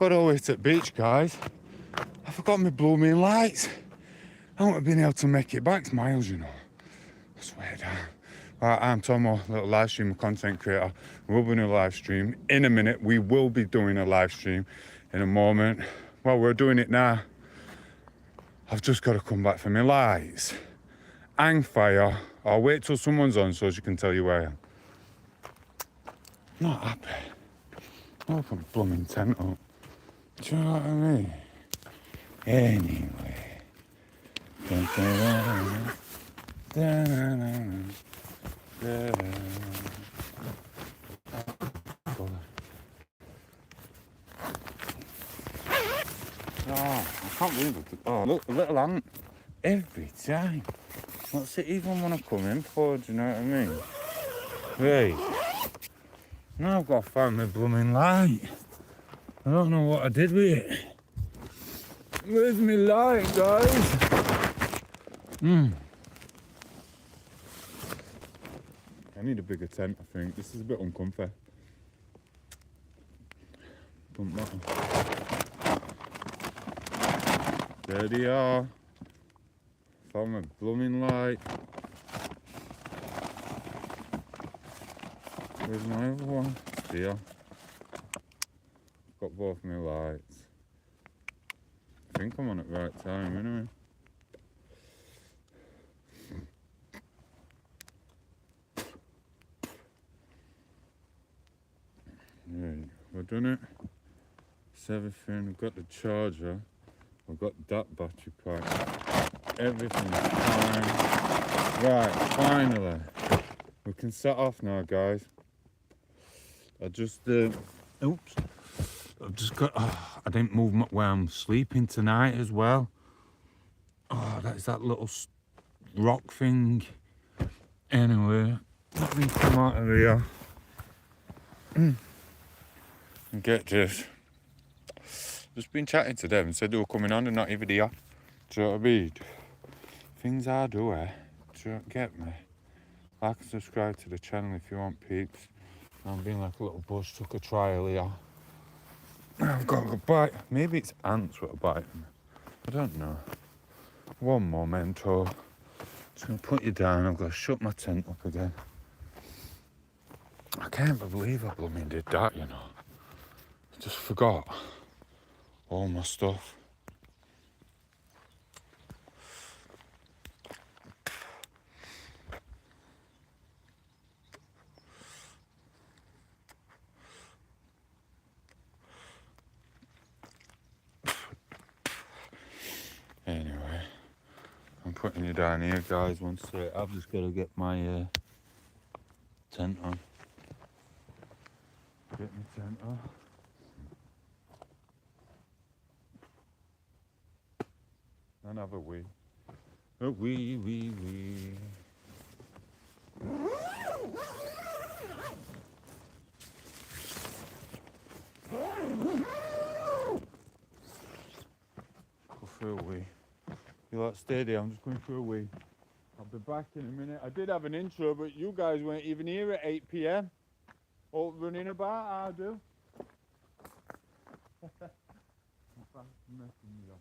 Got all the way to the beach, guys. I forgot my blooming lights. I wouldn't have been able to make it back to miles, you know. I swear down. Right, I'm Tom8os, little live stream content creator. We'll be doing a live stream in a minute. We will be doing a live stream in a moment. Well, we're doing it now. I've just got to come back for my lights. Hang fire. I'll wait till someone's on so she can tell you where I am. Not happy. Open a blooming tent up. Do you know what I mean? Anyway. Oh, I can't believe it. Oh, look, a little ant. Every time. What's it even want to come in for? Do you know what I mean? Hey. Now I've got to find my blooming light. I don't know what I did with it. Where's my light, guys? I need a bigger tent, I think. This is a bit uncomfy. Don't matter. There they are. Found my blooming light. Where's my other one? Here. Got both my lights. I think I'm on at the right time anyway. Right, we've done it. It's everything. We've got the charger. We've got that battery pack. Everything's fine. Right, finally. We can set off now, guys. I just, oops. I've just got, I didn't move where I'm sleeping tonight as well. Oh, that's that little rock thing. Anyway, let me come out of here. And get this. Just been chatting to them and said they were coming on and not even here. Do you know what I mean? Things I do, eh? Do you get me? Like and subscribe to the channel if you want peeps. I'm being like a little bush, took a trial here. I've got a bite. Maybe it's ants that are biting me. I don't know. One momento. Just gonna put you down. I've got to shut my tent up again. I can't believe I blooming did that, you know. I just forgot all my stuff. Anyway, I'm putting you down here, guys. One sec. I've just got to get my tent on. Get my tent on. And have a wee. A wee, wee, wee. Go for a wee. You like stay there, I'm just going for a wee. I'll be back in a minute. I did have an intro, but you guys weren't even here at 8 PM. All running about, I do. Messing me up.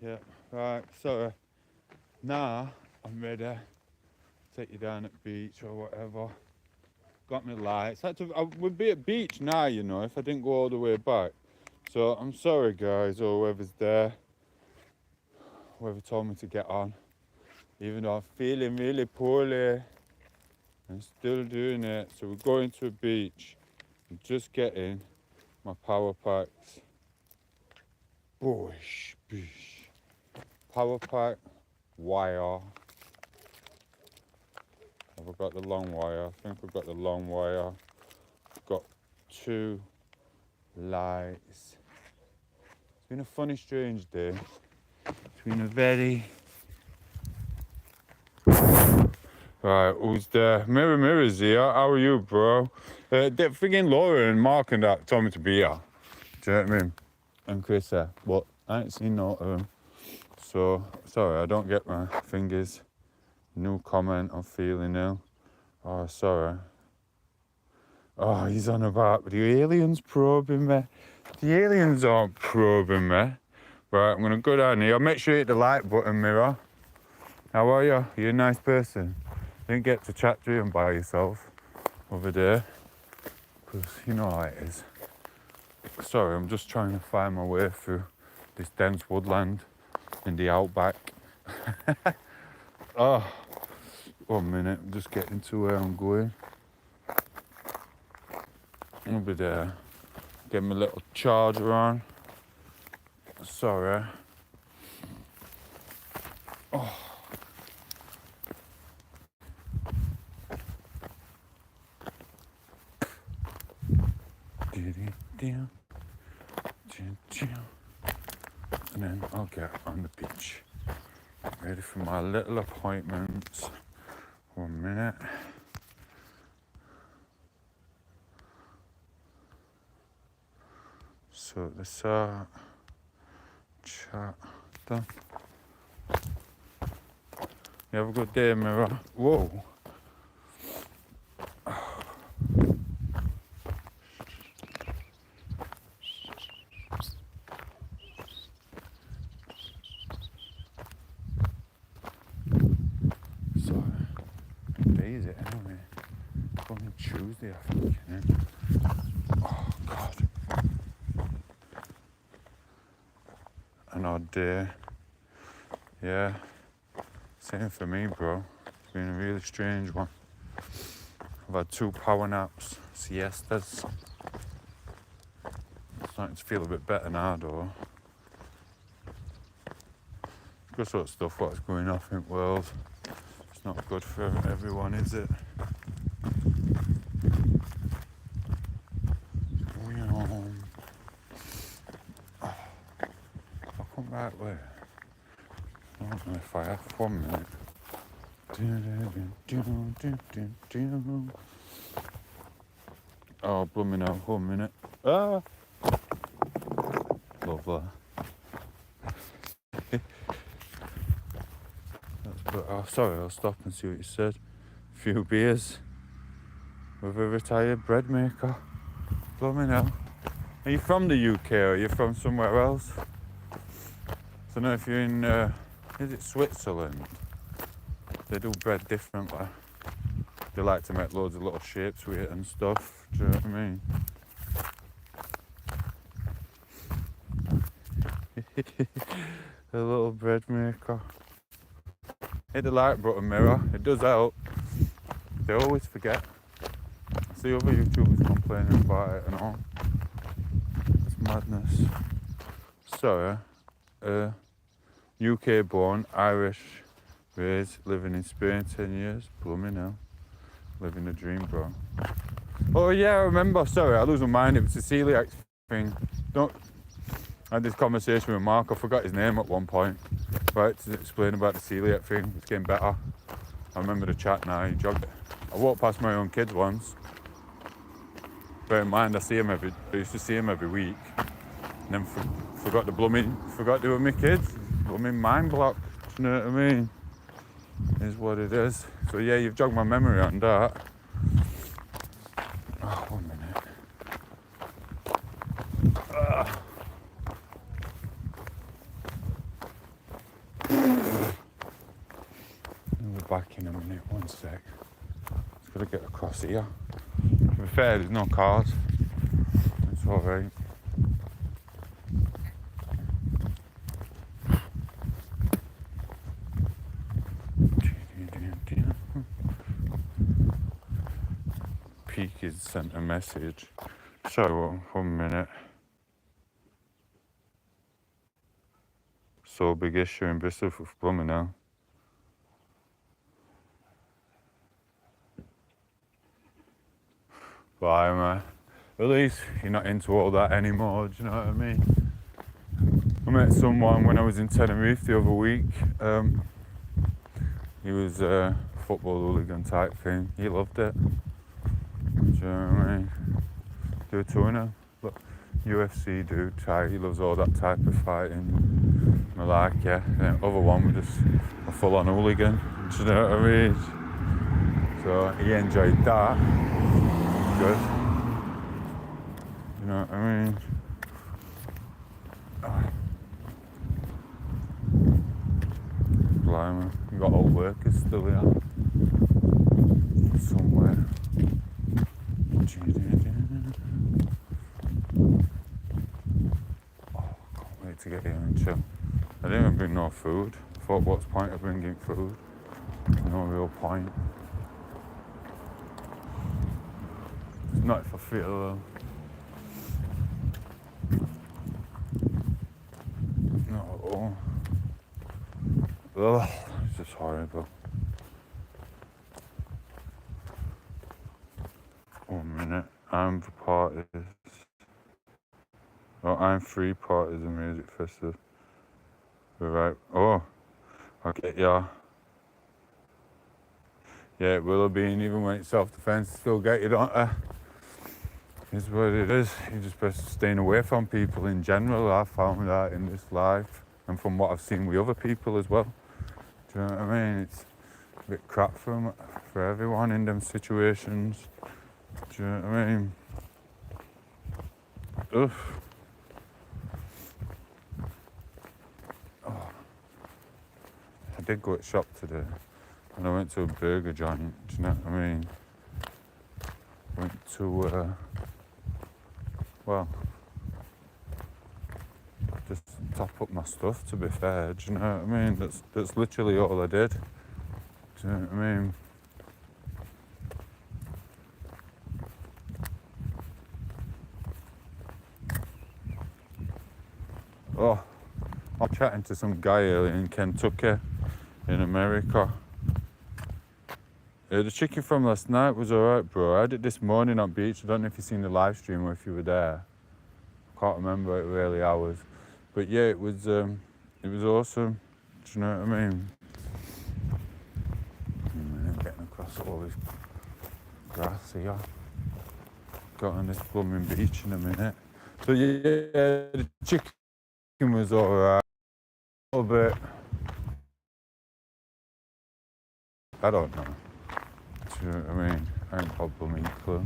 Yeah, right, so now I'm ready to take you down at the beach or whatever. Got my lights. I would be at beach now, you know, if I didn't go all the way back. So I'm sorry guys, or whoever's there, whoever told me to get on. Even though I'm feeling really poorly, I'm still doing it. So we're going to a beach. I'm just getting my power packs. Bosh, bosh. Power pack, wire. Have I got the long wire? I think I've got the long wire. Got 2 lights. It's been a funny, strange day. It's been a very... Right, who's there? Mirror's here. How are you, bro? Friggin' Laura and Mark and that told me to be here. Do you know what I mean? And Chris there. But I ain't seen no of them. So, sorry, I don't get my fingers. New comment, I'm feeling ill. Oh, sorry. Oh, he's on about the aliens probing me. The aliens aren't probing me. Right, I'm going to go down here. Make sure you hit the like button, Mirror. How are you? You're a nice person. Didn't get to chat to you by yourself over there. Because you know how it is. Sorry, I'm just trying to find my way through this dense woodland in the outback. Oh, 1 minute. I'm just getting to where I'm going. I'll be there. Get my little charger on. Sorry. Oh. And then I'll get on the beach. Ready for my little appointments. 1 minute. Sort this out. Chat. Done. You have a good day, Mirror. Whoa. So, day is it anyway? Only Tuesday, I think, you know? Oh, God. An odd day. Yeah. Same for me, bro. It's been a really strange one. I've had 2 power naps, siestas. Starting to feel a bit better now, though. Good sort of stuff, what's going on in the world. It's not good for everyone, is it? I'll come back way. I don't know if I have 1 minute. Oh, blooming out, 1 minute. Ah! Lovely. Oh, sorry, I'll stop and see what you said. A few beers with a retired bread maker. Blooming out. Are you from the UK or are you from somewhere else? I don't know if you're in, is it Switzerland? They do bread differently. They like to make loads of little shapes with it and stuff. Do you know what I mean? A little bread maker. Hit the like button, Mirror. It does help. They always forget. I see other YouTubers complaining about it and all. It's madness. Sorry. UK born, Irish raised, living in Spain 10 years. Blooming hell. Living the dream, bro. Oh yeah, I remember. Sorry, I lose my mind. It was the celiac thing. I had this conversation with Mark. I forgot his name at one point. Right, to explain about the celiac thing. It's getting better. I remember the chat now. He jogged. I walked past my own kids once. Bear in mind, I used to see him every week. And then forgot they were my kids. Blooming mind block. Do you know what I mean? Is what it is. So yeah, you've jogged my memory on that. Oh, 1 minute. I'll be back in a minute, 1 sec. Just gotta get across here. To be fair, there's no cars. It's alright. Peak has sent a message. So, 1 minute. So big issue in Bristol for plumbing now. But at least you're not into all that anymore, do you know what I mean? I met someone when I was in Tenerife the other week. He was a football hooligan type thing. He loved it. Do you know what I mean? Do a tour now. Look, UFC dude type. He loves all that type of fighting. I like, yeah. The other one was just a full-on hooligan. Do you know what I mean? So he enjoyed that. Good. You know what I mean? Blimey, you got old workers still here. Somewhere. Oh, can't wait to get here and chill. I didn't even bring no food. I thought, what's the point of bringing food? No real point. It's not if I feel though. Not at all. Ugh, it's just horrible. 1 minute. I'm for parties. Oh, I'm 3 parties and music festival. Right. Oh, okay, yeah. Yeah, it will have been, even when it's self-defense, still get you, don't they? It's what it is. You're just best staying away from people in general. I found that in this life, and from what I've seen with other people as well. Do you know what I mean? It's a bit crap for everyone in them situations. Do you know what I mean? Ugh. Oh. I did go to shop today, and I went to a burger joint. Do you know what I mean? Went to, well, just top up my stuff, to be fair. Do you know what I mean? That's literally all I did. Do you know what I mean? Oh, I'm chatting to some guy earlier in Kentucky, in America. The chicken from last night was alright, bro. I had it this morning on beach. I don't know if you've seen the live stream or if you were there. I can't remember it really hours. But yeah, it was awesome. Do you know what I mean? I'm getting across all this grass here. Got on this blooming beach in a minute. So yeah, the chicken was alright. A little bit. I don't know. Do you know what I mean? I ain't got a blooming clue.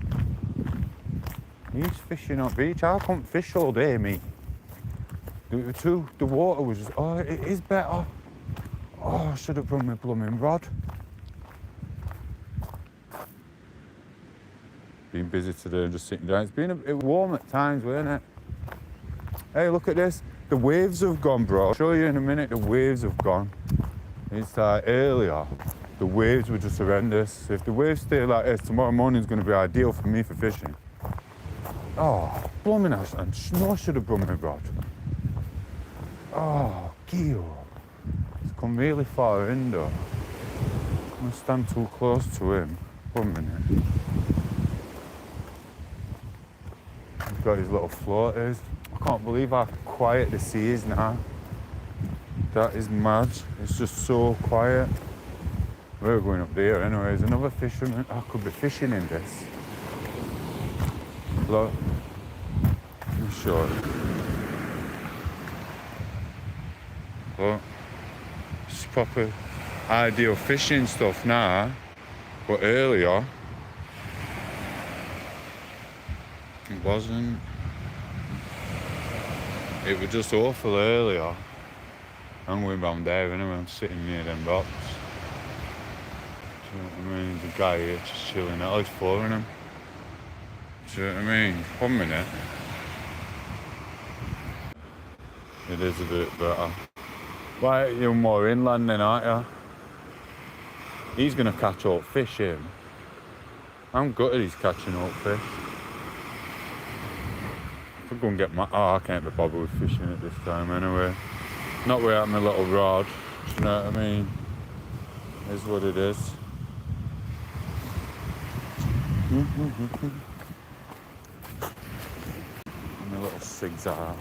He's fishing on beach. I couldn't fish all day, mate. The water was just, oh, it is better. Oh, I should have brought my blooming rod. Been busy today and just sitting down. It's been a bit warm at times, wasn't it? Hey, look at this. The waves have gone, bro. I'll show you in a minute. The waves have gone. It's like earlier, the waves were just horrendous. If the waves stay like this, tomorrow morning is going to be ideal for me for fishing. Oh, blooming ass. And I should have brought my rod. Oh, Gio. It's come really far in though. I'm going to stand too close to him. 1 minute. He's got his little floaters. I can't believe how quiet the sea is now. That is mad. It's just so quiet. We're going up there anyways. Another fisherman. I could be fishing in this. Look. I'm sure. Look. It's proper ideal fishing stuff now. But earlier, it wasn't. It was just awful earlier. I'm going round there anyway, I'm sitting near them rocks. Do you know what I mean? The guy here just chilling out, he's flooring him. Do you know what I mean? 1 minute. It is a bit better. Why, you're more inland then, aren't you? He's going to catch up fish, him. I'm gutted he's catching up fish. I could go and get my... Oh, I can't be bothered with fishing at this time anyway. Not without my little rod, do you know what I mean? It is what it is. little cigs out.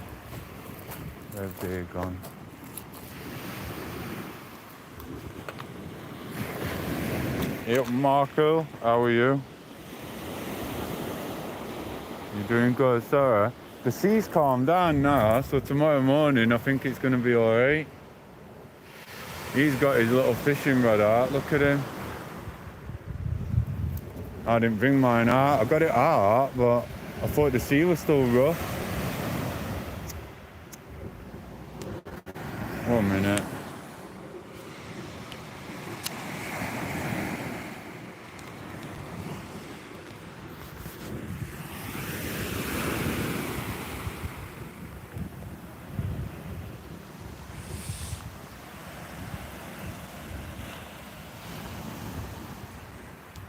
Where's they gone? Yep, Marco, how are you? You doing good, sorry. The sea's calmed down now, so tomorrow morning I think it's going to be alright. He's got his little fishing rod out, look at him. I didn't bring mine out, I got it out, but I thought the sea was still rough. 1 minute.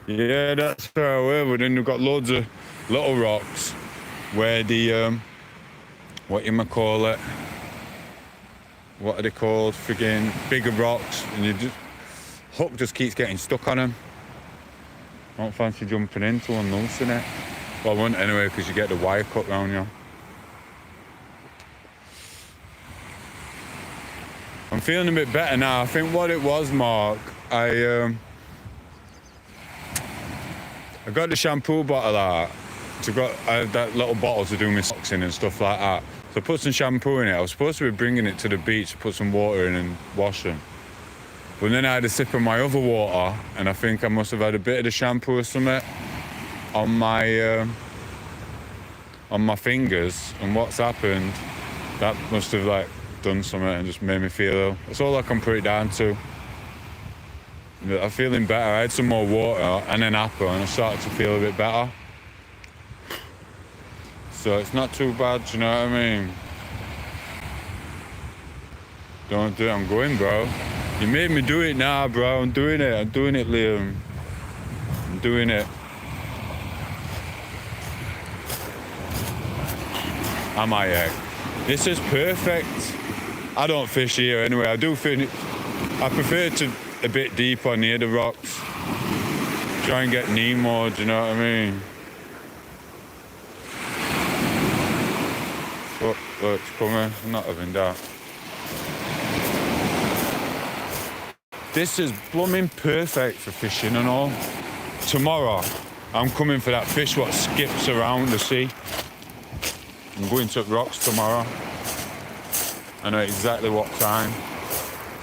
Yeah, that's where I were, but then we've got loads of little rocks where the, what you might call it, what are they called, friggin' bigger rocks, and you just, hook just keeps getting stuck on them. I don't fancy jumping into and loosening it. Well, I wouldn't anyway, because you get the wire cut round you. I'm feeling a bit better now. I think what it was, Mark, I got the shampoo bottle out. I had that little bottle to do my socks in and stuff like that. So I put some shampoo in it. I was supposed to be bringing it to the beach to put some water in and wash them. But then I had a sip of my other water, and I think I must have had a bit of the shampoo or something on my fingers. And what's happened, that must have like done something and just made me feel ill. That's all I can put it down to. I'm feeling better. I had some more water and an apple, and I started to feel a bit better. So it's not too bad, you know what I mean? Don't do it, I'm going, bro. You made me do it now, bro. I'm doing it, Liam. I'm doing it. Am I, This is perfect. I don't fish here anyway. I prefer to a bit deeper near the rocks. Try and get Nemo, do you know what I mean? Look, it's coming. I'm not having that. This is blooming perfect for fishing and all. Tomorrow, I'm coming for that fish what skips around the sea. I'm going to rocks tomorrow. I know exactly what time.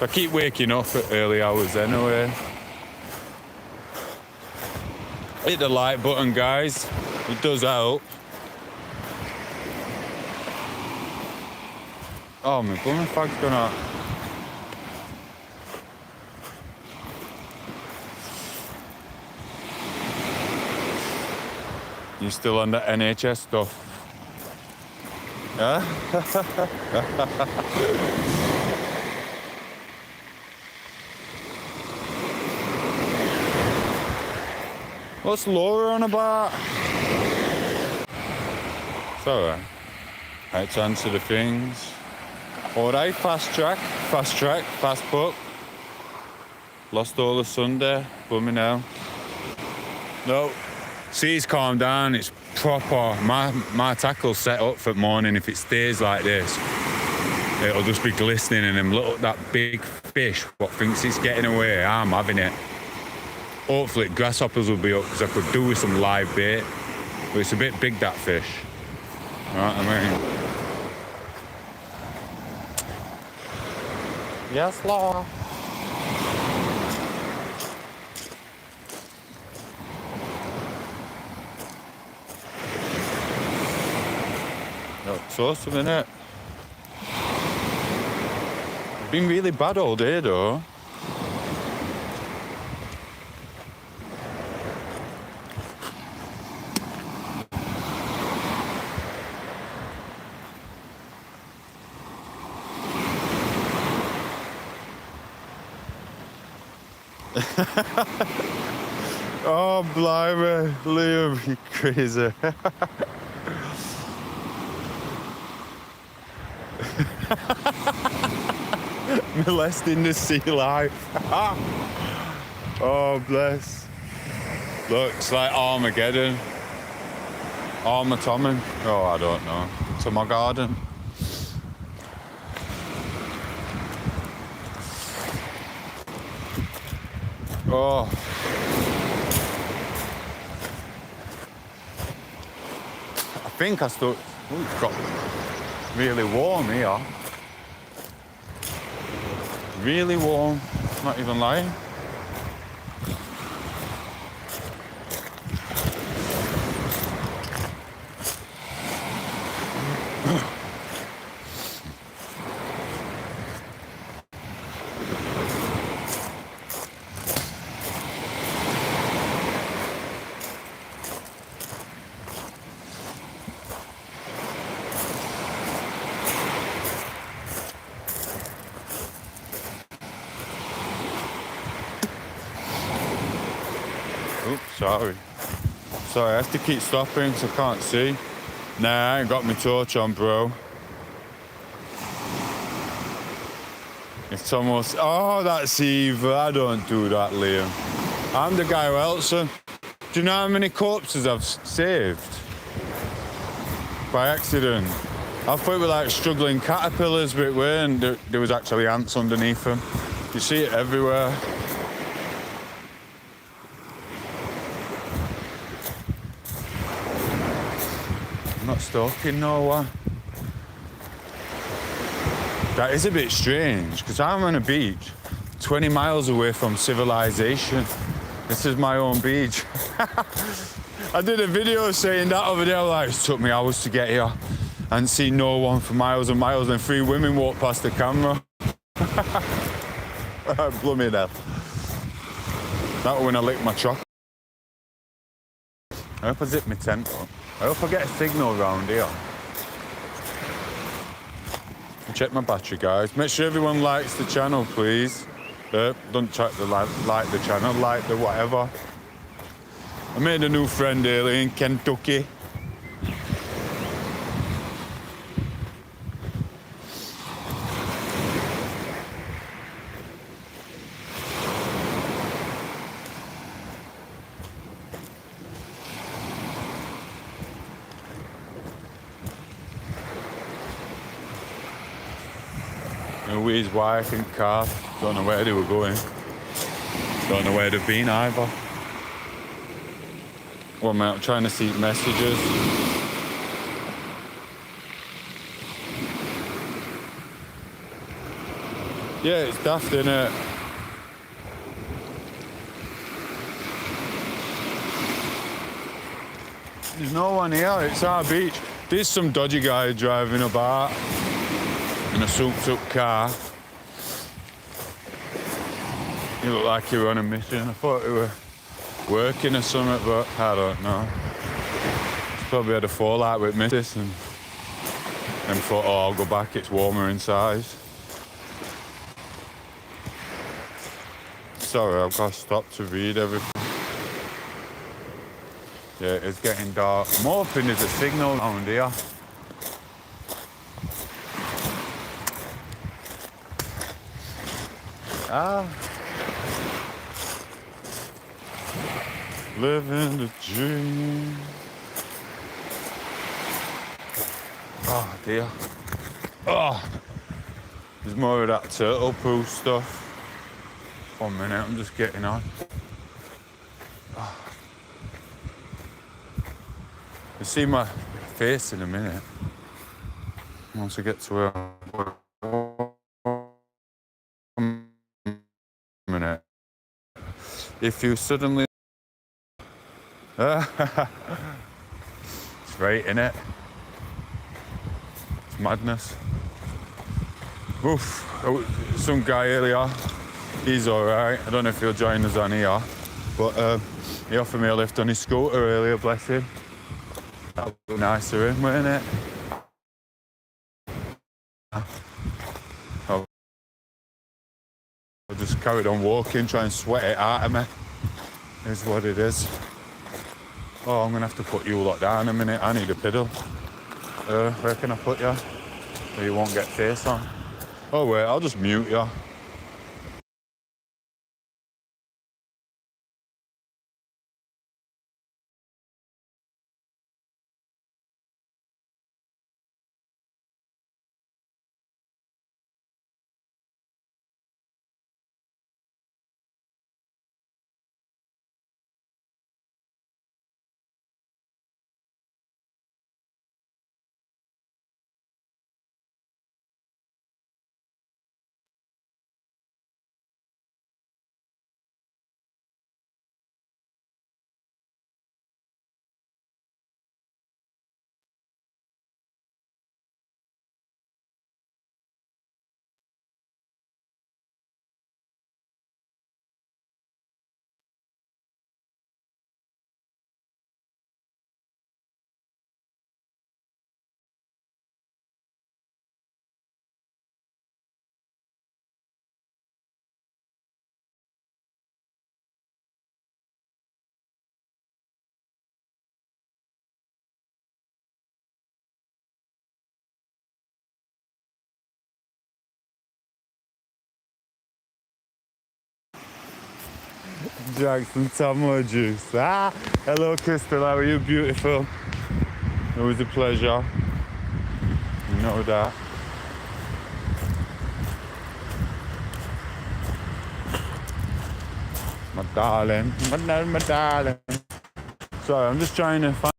I keep waking up at early hours anyway. Hit the like button, guys. It does help. Oh, my blooming fag's gone out. You still on the NHS stuff? Huh? What's Laura on about? It's alright. Right, to answer the things. Alright, fast track, fast book. Lost all of Sunday, bumming out. No, sea's calmed down, it's proper. My tackle's set up for the morning. If it stays like this, it'll just be glistening, and them little, that big fish what thinks it's getting away, I'm having it. Hopefully grasshoppers will be up, because I could do with some live bait. But it's a bit big, that fish. Right, I mean. Yes, Laura. No, it's awesome, isn't it? It's been really bad all day, though. Oh, blimey, Liam, you crazy. Molesting the sea life. Oh, bless. Looks like Armageddon. Armatomon. Oh, I don't know. to my garden. Oh. I think I still... Oh, it's got really warm here. Really warm, not even lying. Oops, sorry. Sorry, I have to keep stopping because I can't see. Nah, I ain't got my torch on, bro. It's almost... Oh, that's evil. I don't do that, Liam. I'm the guy who helps them. Do you know how many corpses I've saved? By accident. I thought it were like struggling caterpillars, but it weren't. There was actually ants underneath them. You see it everywhere. I'm not stalking no one. That is a bit strange, because I'm on a beach 20 miles away from civilization. This is my own beach. I did a video saying that over there, like, it took me hours to get here. I hadn't seen no one for miles and miles, and 3 women walked past the camera. Blooming hell. That was when I licked my chocolate. I hope I zip my tent up. I hope I get a signal around here. Check my battery, guys. Make sure everyone likes the channel, please. Don't check the like the channel, like the whatever. I made a new friend earlier in Kentucky. With his wife in car. Don't know where they were going. Don't know where they've been either. Well, mate, I'm trying to see messages. Yeah, it's daft, innit? There's no one here. It's our beach. There's some dodgy guy driving about in a souped-up car. He looked like he were on a mission. I thought he were working or something, but I don't know. He's probably had a fallout with Mrs. and thought, oh, I'll go back, it's warmer inside. Sorry, I've got to stop to read everything. Yeah, it's getting dark. I'm hoping there's a signal around here. Living the dream. Oh dear. Oh, there's more of that turtle poo stuff. 1 minute, I'm just getting on. Oh. You'll see my face in a minute. Once I get to where minute. If you suddenly it's right, innit? It's madness. Oof. Some guy earlier, he's alright. I don't know if he'll join us on here, but he offered me a lift on his scooter earlier, bless him. That would be nicer in, wouldn't it? I just carried on walking, trying to sweat it out of me. Is what it is. Oh, I'm gonna have to put you lot down in a minute. I need a piddle. Where can I put you? So you won't get face on. Oh wait, I'll just mute you. Drank some tom8os juice. Ah, hello, Crystal. How are you? Beautiful. It was a pleasure. You know that. My darling. My darling. Sorry, I'm just trying to find.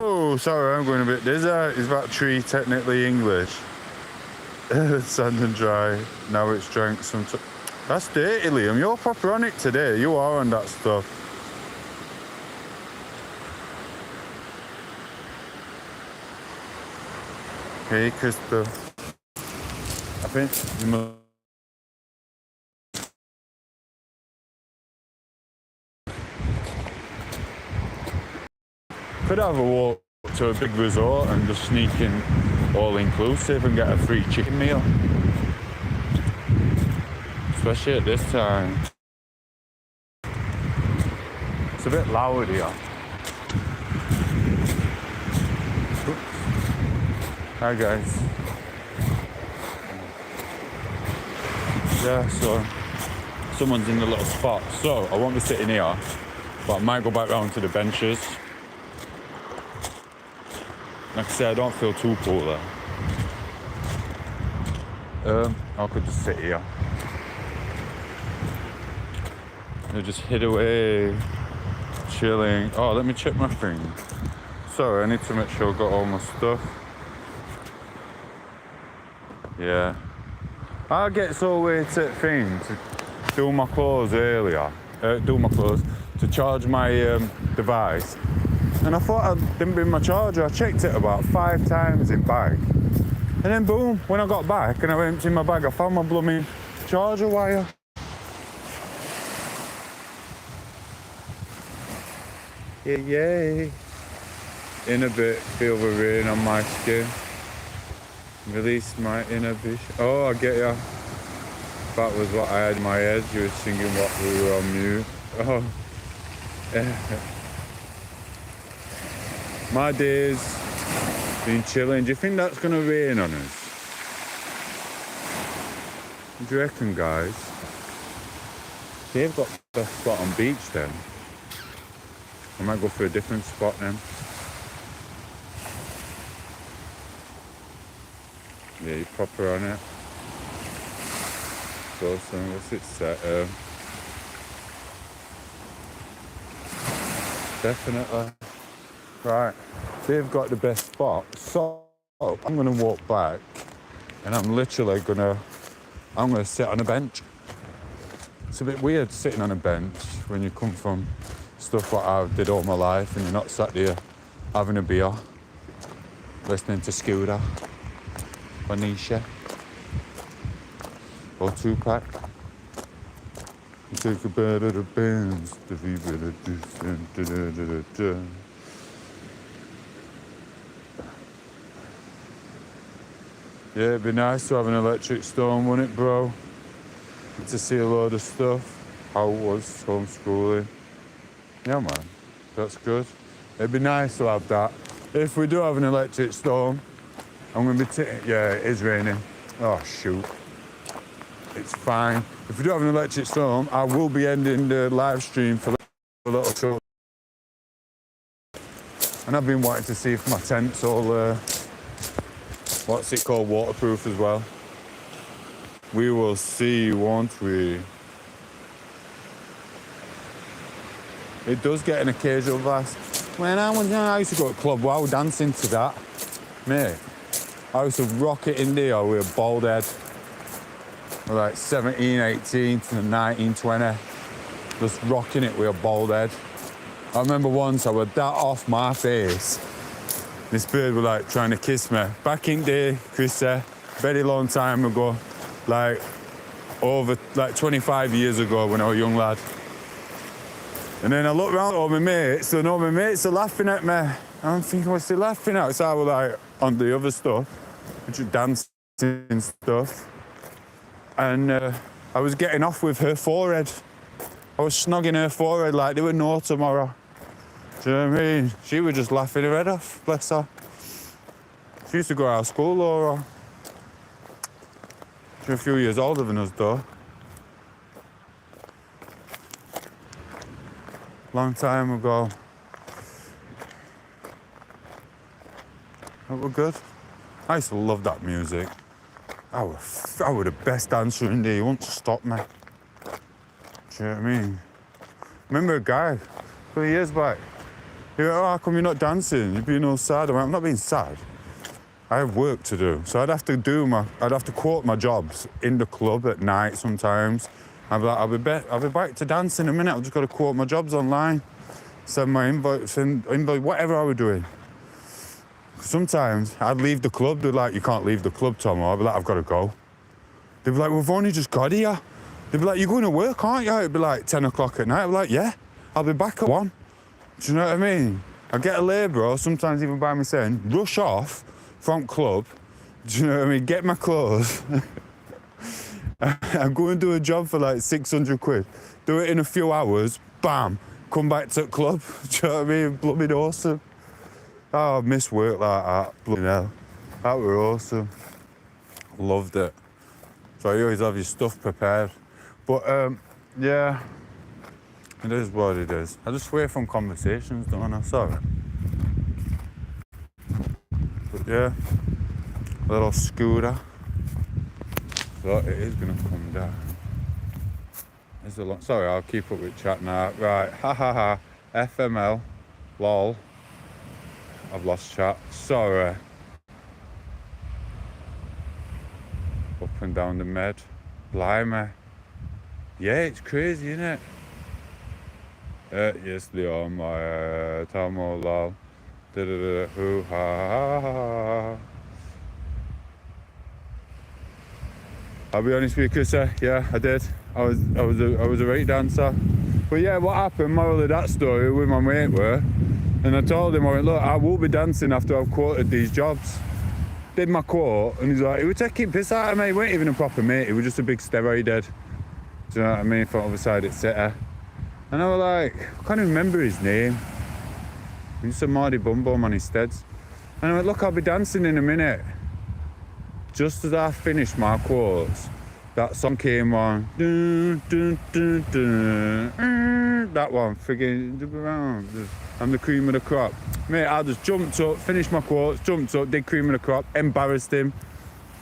Oh, sorry, I'm going a bit dizzy. Is that tree technically English? Sand and dry. Now it's drank some. That's dirty, Liam. You're proper on it today. You are on that stuff. Hey, Crystal. I think you must. Could have a walk to a big resort and just sneak in all-inclusive and get a free chicken meal. Especially at this time. It's a bit loud here. Oops. Hi guys. Yeah, so someone's in the little spot. So I won't be sitting here, but I might go back round to the benches. Like I said, I don't feel too cool there. I could just sit here. They're just hid away, chilling. Oh, let me check my thing. Sorry, I need to make sure I got all my stuff. Yeah. I get so late at thing to do my clothes earlier. To charge my device. And I thought I didn't bring my charger. I checked it about 5 times in bag. And then boom, when I got back and I emptied my bag, I found my blooming charger wire. Yay. In a bit, feel the rain on my skin. Release my inhibition. Oh, I get ya. That was what I had in my head. You were singing what we were on mute. Oh. My day's been chilling. Do you think that's going to rain on us? What do you reckon, guys? They've got the best spot on beach then. I might go for a different spot then. Yeah, you're proper on it. So, what's it set? Definitely. Right, they've got the best spot. So, I'm going to walk back and I'm literally going to sit on a bench. It's a bit weird sitting on a bench when you come from stuff what I did all my life and you're not sat there having a beer, listening to Scooter, Banisha, or Tupac. You take a bit of the bands, the yeah, it'd be nice to have an electric stone, wouldn't it, bro? To see a load of stuff. How it was homeschooling. Yeah, man, that's good. It'd be nice to have that. If we do have an electric storm, I'm going to be yeah, it is raining. Oh, shoot. It's fine. If we do have an electric storm, I will be ending the live stream for a little show. And I've been wanting to see if my tent's all, what's it called, waterproof as well. We will see, won't we? It does get an occasional blast. When I was young, I used to go to Club Wow dancing to that. Mate, I used to rock it in there with a bald head. Like 17, 18 to 19, 20. Just rocking it with a bald head. I remember once I was that off my face. This bird was like trying to kiss me. Back in the day, Chris said, very long time ago. Like over like 25 years ago when I was a young lad. And then I looked around at all my mates, and all my mates are laughing at me. I'm thinking, what's they laughing at? So I was like on the other stuff, which was dancing stuff. And I was getting off with her forehead. I was snogging her forehead like there were no tomorrow. Do you know what I mean? She was just laughing her head off, bless her. She used to go out of school, Laura. She's a few years older than us, though. long time ago. That were good. I used to love that music. I were the best dancer in there. You wouldn't stop me. Do you know what I mean? Remember a guy a couple of years back. He went, "Oh, how come you're not dancing? You're being all sad." I went, "I'm not being sad. I have work to do." So I'd have to quote my jobs in the club at night sometimes. I'd be like, I'll be back to dance in a minute. I've just got to quote my jobs online. Send my invoice, whatever I was doing. Sometimes I'd leave the club. They're like, "You can't leave the club, Tom." I'd be like, "I've got to go." They'd be like, "We've only just got here." They'd be like, "You're going to work, aren't you?" It'd be like 10 o'clock at night. I'd be like, "Yeah, I'll be back at 1. Do you know what I mean? I get a labourer, sometimes even by myself, rush off from club. Do you know what I mean? Get my clothes. I go and do a job for like 600 quid. Do it in a few hours, bam, come back to the club. Do you know what I mean? Bloody awesome. Oh, I miss work like that. Bloody hell. That were awesome. Loved it. So you always have your stuff prepared. But yeah, it is what it is. I just swear from conversations, don't I? Sorry. But yeah, a little scooter. So it is going to come down. It's a lot. Sorry, I'll keep up with chat now. Right, ha ha ha. FML, lol. I've lost chat. Sorry. Up and down the med. Blimey. Yeah, it's crazy, isn't it? Yes, Leon, my Tom8os, lol. Hoo ha ha ha. I'll be honest with you, Chrissy. Yeah, I did. I was a right dancer. But yeah, what happened? Moral of that story with my mate were, and I told him, I went, "Look, I will be dancing after I've quoted these jobs." Did my quote, and he's like, he was taking piss out of me. He weren't even a proper mate. He was just a big steroid head. Do you know what I mean? From the other side at City. And I was like, I can't even remember his name. He used to Marty Bum on his steads. And I went, "Look, I'll be dancing in a minute." Just as I finished my quotes, that song came on. Dun, dun, dun, dun. That one, friggin' I'm the cream of the crop. Mate, I just jumped up, finished my quotes, jumped up, did cream of the crop, embarrassed him,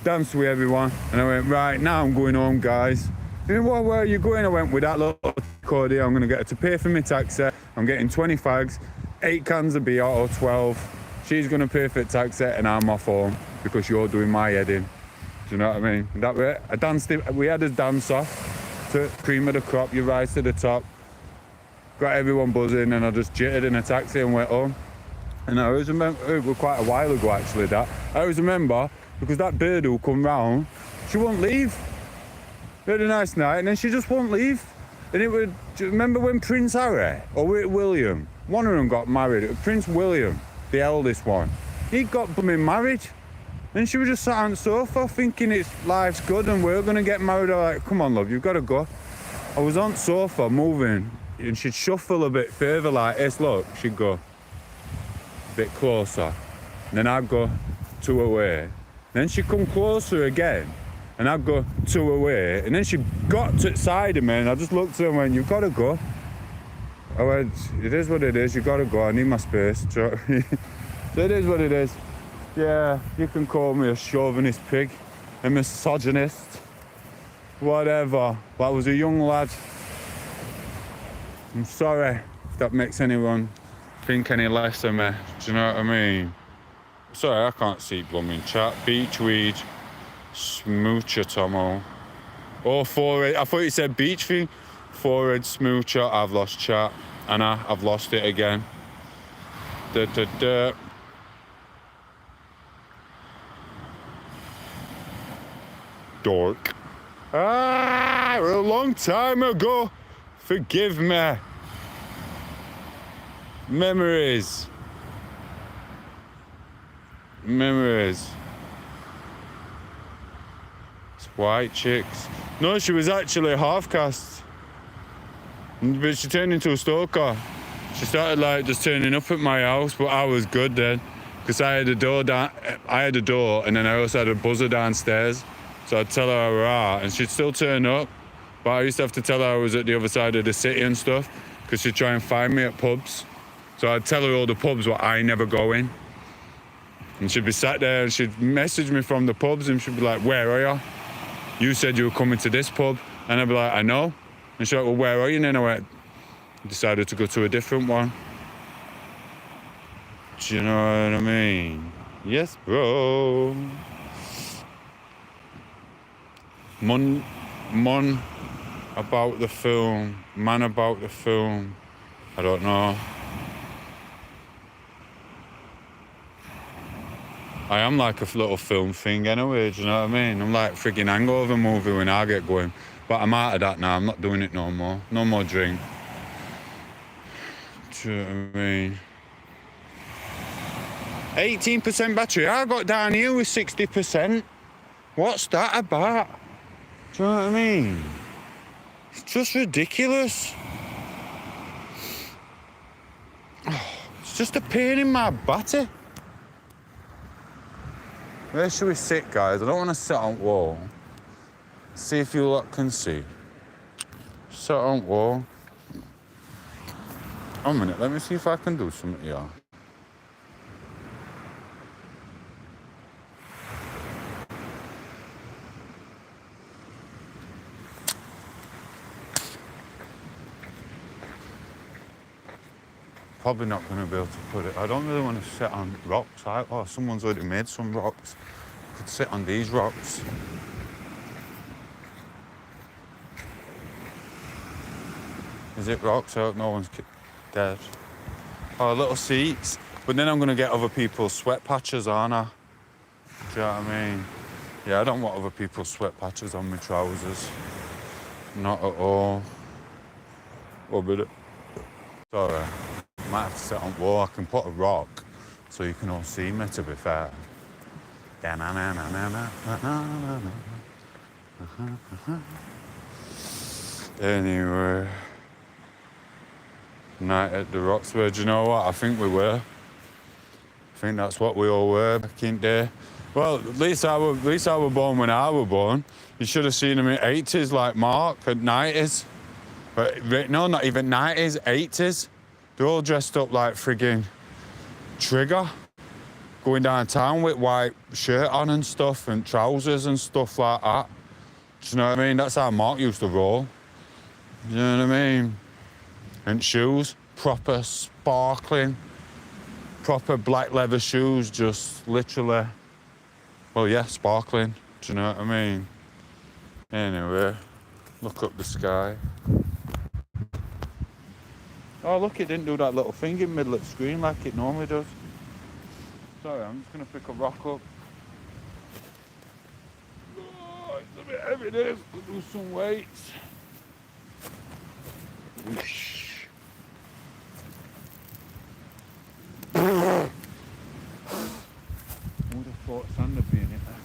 danced with everyone, and I went, "Right, now I'm going home, guys." You know what, where are you going? I went, "With that little Cody, I'm going to get her to pay for my taxi. I'm getting 20 fags, 8 cans of beer or 12. She's going to pay for the taxi and I'm off home because you're doing my head in." Do you know what I mean? That way, I danced it. We had a dance off to cream of the crop, you rise to the top. Got everyone buzzing and I just jittered in a taxi and went home. And I always remember, it was quite a while ago actually that. I always remember because that bird who come round, she won't leave. We had a nice night and then she just won't leave. And it would, do you remember when Prince Harry or William, one of them got married, Prince William, the eldest one, he got blooming married. And she was just sat on the sofa thinking life's good and we're going to get married. I was like, "Come on, love, you've got to go." I was on the sofa moving and she'd shuffle a bit further like this, look, she'd go a bit closer. And then I'd go 2 away. Then she'd come closer again and I'd go 2 away. And then she got to the side of me and I just looked at her and went, "You've got to go." I went, "It is what it is, you've got to go, I need my space." So it is what it is. Yeah, you can call me a chauvinist pig, a misogynist, whatever. But I was a young lad. I'm sorry if that makes anyone think any less of me. Do you know what I mean? Sorry, I can't see blooming chat. Beachweed, smoocher, Tom8os. Oh, forehead. I thought you said beach thing. Forehead, smoocher. I've lost chat. Anna, I've lost it again. Da, da, da. Dork. A long time ago. Forgive me. Memories. It's white chicks. No, she was actually half caste. But she turned into a stalker. She started like just turning up at my house, but I was good then. Because I had a door and then I also had a buzzer downstairs. So I'd tell her I was out and she'd still turn up. But I used to have to tell her I was at the other side of the city and stuff. because she'd try and find me at pubs. So I'd tell her all the pubs what I never go in. And she'd be sat there and she'd message me from the pubs and she'd be like, where are you? You said you were coming to this pub. And I'd be like, I know. And she'd be like, well, where are you? And then I went, decided to go to a different one. Do you know what I mean? Yes, bro. Man about the film. Man about the film. I don't know. I am like a little film thing anyway, do you know what I mean? I'm like freaking Hangover movie when I get going. But I'm out of that now, I'm not doing it no more. No more drink. Do you know what I mean? 18% battery, I got down here with 60%. What's that about? Do you know what I mean? It's just ridiculous. It's just a pain in my body. Where should we sit, guys? I don't want to sit on wall. See if you lot can see. Sit on wall. One minute, let me see if I can do something here. Probably not going to be able to put it. I don't really want to sit on rocks. Oh, someone's already made some rocks. I could sit on these rocks. Is it rocks? I hope no one's dead. Oh, little seats. But then I'm going to get other people's sweat patches, aren't I? Do you know what I mean? Yeah, I don't want other people's sweat patches on my trousers. Not at all. Oh, but sorry. Might have to sit on wall. I can put a rock so you can all see me, to be fair. Anyway. Night at the Rocks. Do you know what? I think we were. I think that's what we all were back in there. Well, at least I were born when I was born. You should have seen them in 80s like Mark, at 90s. But no, not even 90s, 80s. They're all dressed up like frigging Trigger, going downtown with white shirt on and stuff and trousers and stuff like that. Do you know what I mean? That's how Mark used to roll. You know what I mean? And shoes, proper sparkling, proper black leather shoes, just literally, well, yeah, sparkling. Do you know what I mean? Anyway, look up the sky. Oh, look, it didn't do that little thing in the middle of the screen like it normally does. Sorry, I'm just going to pick a rock up. Oh, it's a bit heavy this. We'll do some weights. I would have thought sand would be in it there.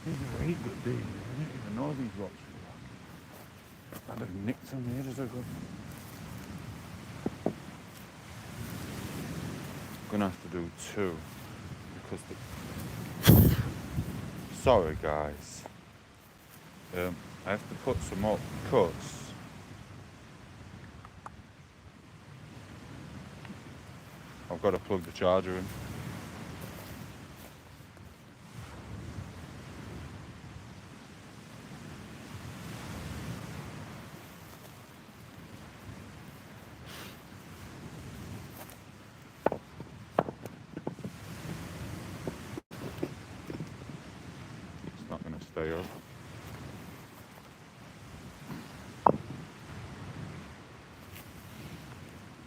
These are very good days. I didn't even know these rocks were rock. I'd have nicked them ages ago. I'm gonna have to do two because the... Sorry guys. I have to put some up because I've got to plug the charger in. It's not going to stay up.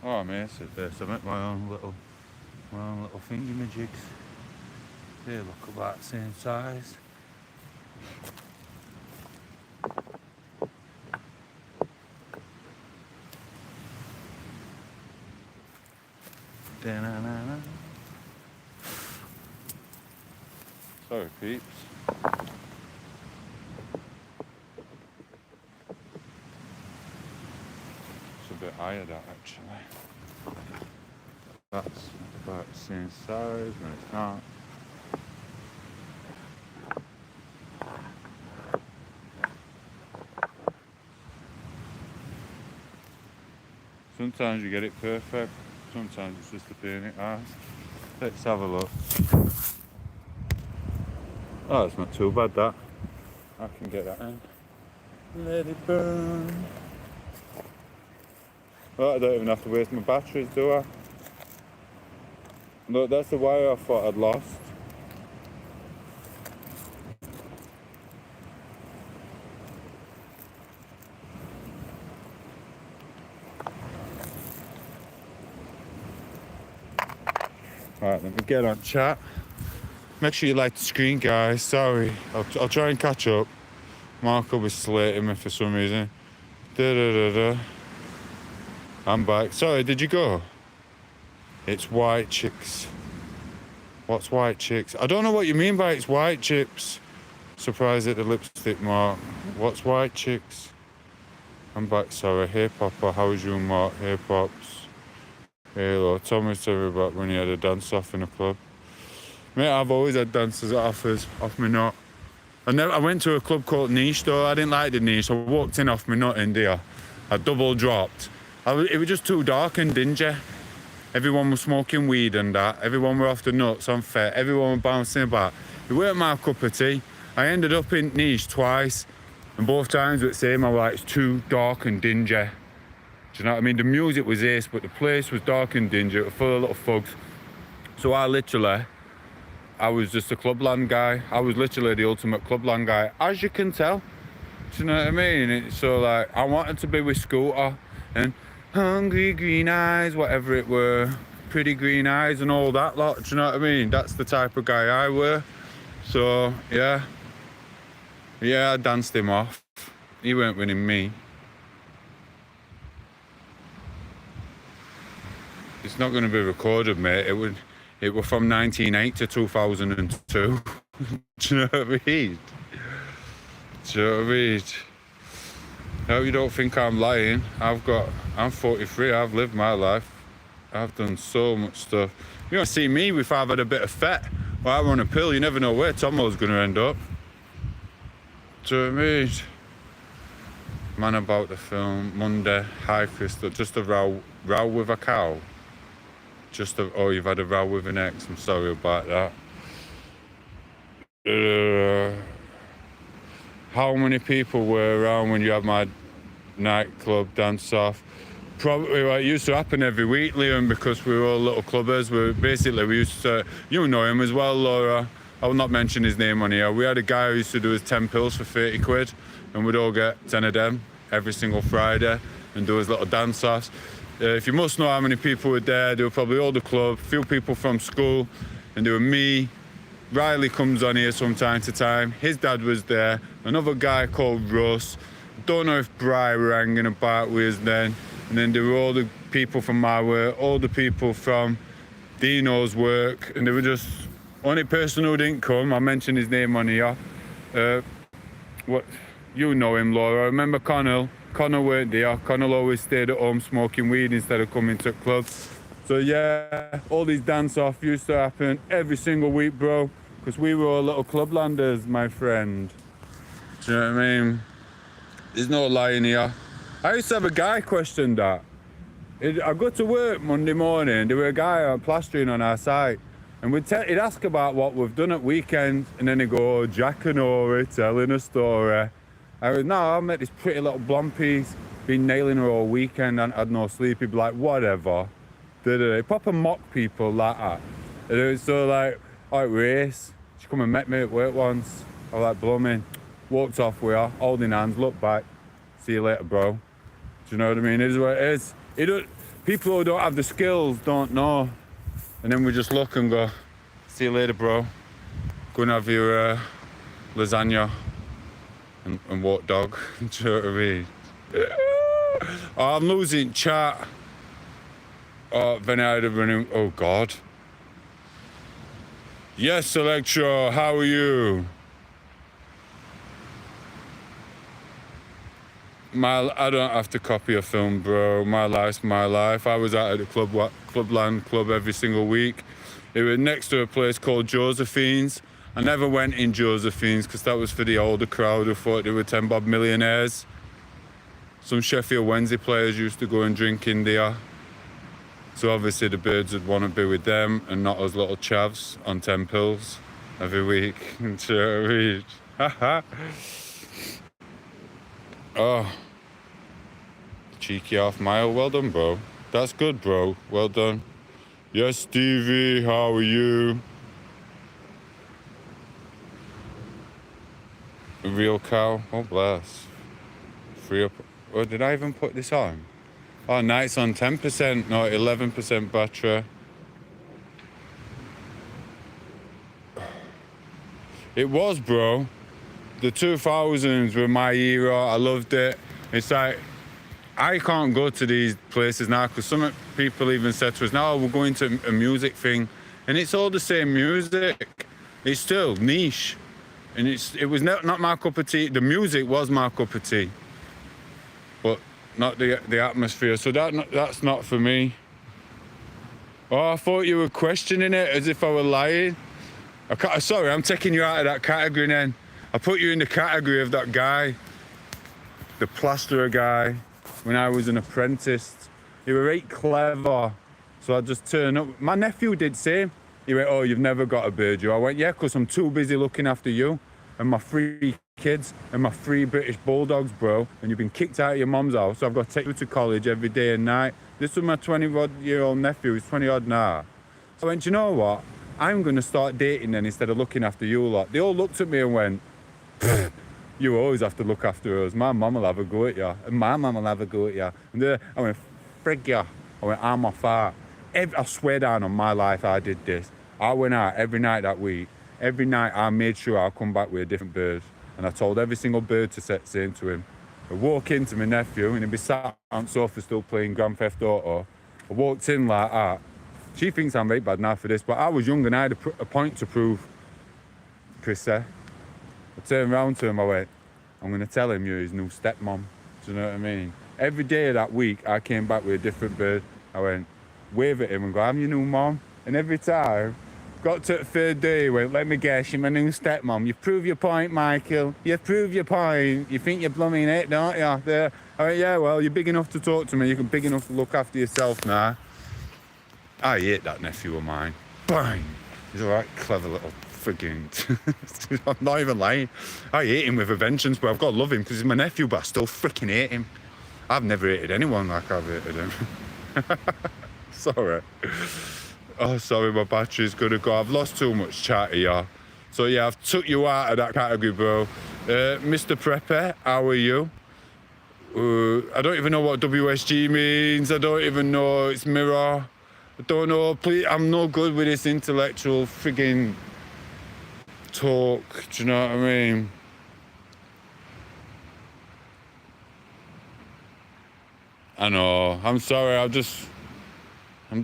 Oh, I'm here, sit there, so I make my own little thingy-majigs. They look about the same size. Da-na-na-na. Sorry, peeps. It's a bit higher, that, actually. That's about the same size, and it's not. Sometimes you get it perfect, sometimes it's just a pain in the ass. Let's have a look. Oh, it's not too bad, that. I can get that in. Let it burn. Oh, I don't even have to waste my batteries, do I? Look, that's the wire I thought I'd lost. Alright, let me get on chat. Make sure you like the screen, guys. Sorry, I'll try and catch up. Marco was slating me for some reason. I'm back. Sorry, did you go? It's white chicks. What's white chicks? I don't know what you mean by it's white chips. Surprised at the lipstick mark. What's white chicks? I'm back, sorry. Hey Papa, how's you, Mark? Hey Pops. Hello, Thomas said me back when he had a dance off in a club. Mate, I've always had dancers off me nut. I went to a club called Niche though. I didn't like the Niche. I walked in off my nut in there. I double dropped. It was just too dark and dingy. Everyone was smoking weed and that. Everyone were off the nuts on fit. Everyone was bouncing about. It weren't my cup of tea. I ended up in Niche twice. And both times it was the same. I was like, it's too dark and dingy. Do you know what I mean? The music was ace, but the place was dark and dingy. It was full of little thugs. So I was just a clubland guy. I was literally the ultimate clubland guy, as you can tell. Do you know what I mean? So like, I wanted to be with Scooter and hungry green eyes, whatever it were, pretty green eyes and all that lot. Do you know what I mean? That's the type of guy I were. So yeah, I danced him off. He weren't winning me. It's not going to be recorded, mate. It was from 1980 to 2002. Do you know what I mean? Do you know what I mean? I hope you don't think I'm lying. I'm 43, I've lived my life. I've done so much stuff. You want to see me if I've had a bit of fat or I run a pill, you never know where tom8os going to end up. Do you know what I mean? Man about the film, Monday, High Crystal, just a row with a cow. Oh, you've had a row with an ex, I'm sorry about that. How many people were around when you had my nightclub dance off? Probably, well, it used to happen every week, Liam, because we were all little clubbers. We used to, you know him as well, Laura. I will not mention his name on here. We had a guy who used to do his 10 pills for 30 quid, and we'd all get 10 of them every single Friday and do his little dance offs. If you must know how many people were there were probably all the club, few people from school, and there were me. Riley comes on here from time to time. His dad was there. Another guy called Russ. Don't know if Bri were hanging about with us then. And then there were all the people from my work, all the people from Dino's work, and they were just only person who didn't come. I mentioned his name on here. What you know him, Laura. I remember Connell. Connor weren't there. Connell always stayed at home smoking weed instead of coming to clubs. So yeah, all these dance-off used to happen every single week, bro, because we were all little clublanders, my friend. Do you know what I mean? There's no lying here. I used to have a guy question that. I go to work Monday morning, there were a guy plastering on our site, and he'd ask about what we've done at weekends, and then he'd go, oh, Jack and Ori telling a story. I was, no, I met this pretty little blonde piece, been nailing her all weekend and had no sleep. He'd be like, whatever. Proper mock people like that. And it was so like, alright, race. She come and met me at work once. I was like, blooming. Walked off with her, holding hands, looked back. See you later, bro. Do you know what I mean? It is what it is. People who don't have the skills don't know. And then we just look and go, see you later, bro. Go and have your lasagna. And walk dog. Do you know what I mean? Oh, I'm losing chat. Oh, Venida running. Oh God. Yes, Electro. How are you? I don't have to copy a film, bro. My life's my life. I was out at the Clubland Club every single week. It was next to a place called Josephine's. I never went in Josephine's because that was for the older crowd who thought they were 10 bob millionaires. some Sheffield Wednesday players used to go and drink in there. So obviously the birds would want to be with them and not us little chavs on tom8os every week. Oh, cheeky half mile. Well done, bro. That's good, bro. Well done. Yes, Stevie, how are you? A real cow. Oh, bless. Free up. Oh, did I even put this on? Oh, nice on 10%, no, 11% battery. It was, bro. The 2000s were my era. I loved it. It's like, I can't go to these places now because some people even said to us, now we're going to a music thing. And it's all the same music. It's still niche. And it was not my cup of tea. The music was my cup of tea. But not the atmosphere. So that's not for me. Oh, I thought you were questioning it as if I were lying. Sorry, I'm taking you out of that category then. I put you in the category of that guy, the plasterer guy, when I was an apprentice. He were right clever. So I just turned up. My nephew did same. He went, oh, you've never got a bird, you? I went, yeah, because I'm too busy looking after you and my 3 kids and my 3 British bulldogs, bro. And you've been kicked out of your mum's house, so I've got to take you to college every day and night. This was my 20-odd-year-old nephew. He's 20-odd now. So I went, you know what? I'm going to start dating then instead of looking after you lot. They all looked at me and went, you always have to look after us. My mum will have a go at you. And my mum will have a go at you. And I went, frig ya. I went, I'm off that. I swear down on my life I did this. I went out every night that week. Every night I made sure I'd come back with a different bird. And I told every single bird to set saying to him. I walk into my nephew and he'd be sat on the sofa still playing Grand Theft Auto. I walked in like that. She thinks I'm right bad now for this, but I was young and I had a point to prove. Chris said. I turned around to him, I went, I'm going to tell him you're his new stepmom. Do you know what I mean? Every day of that week I came back with a different bird. I went, wave at him and go, I'm your new mom. And every time, got to the 3rd day, he went, let me guess, you're my new stepmom. You've proved your point, Michael. You've proved your point. You think you're blooming it, don't you? There. I went, yeah, well, you're big enough to talk to me. You're big enough to look after yourself now. I hate that nephew of mine. Bang! He's a right clever little frigging... I'm not even lying. I hate him with a vengeance, but I've got to love him because he's my nephew, but I still freaking hate him. I've never hated anyone like I've hated him. Sorry. Oh, sorry, my battery's gonna go. I've lost too much chat here. So yeah, I've took you out of that category, bro. Mr. Prepper, how are you? I don't even know what WSG means. I don't even know it's mirror. I don't know. Please, I'm no good with this intellectual frigging talk. Do you know what I mean? I know. I'm sorry.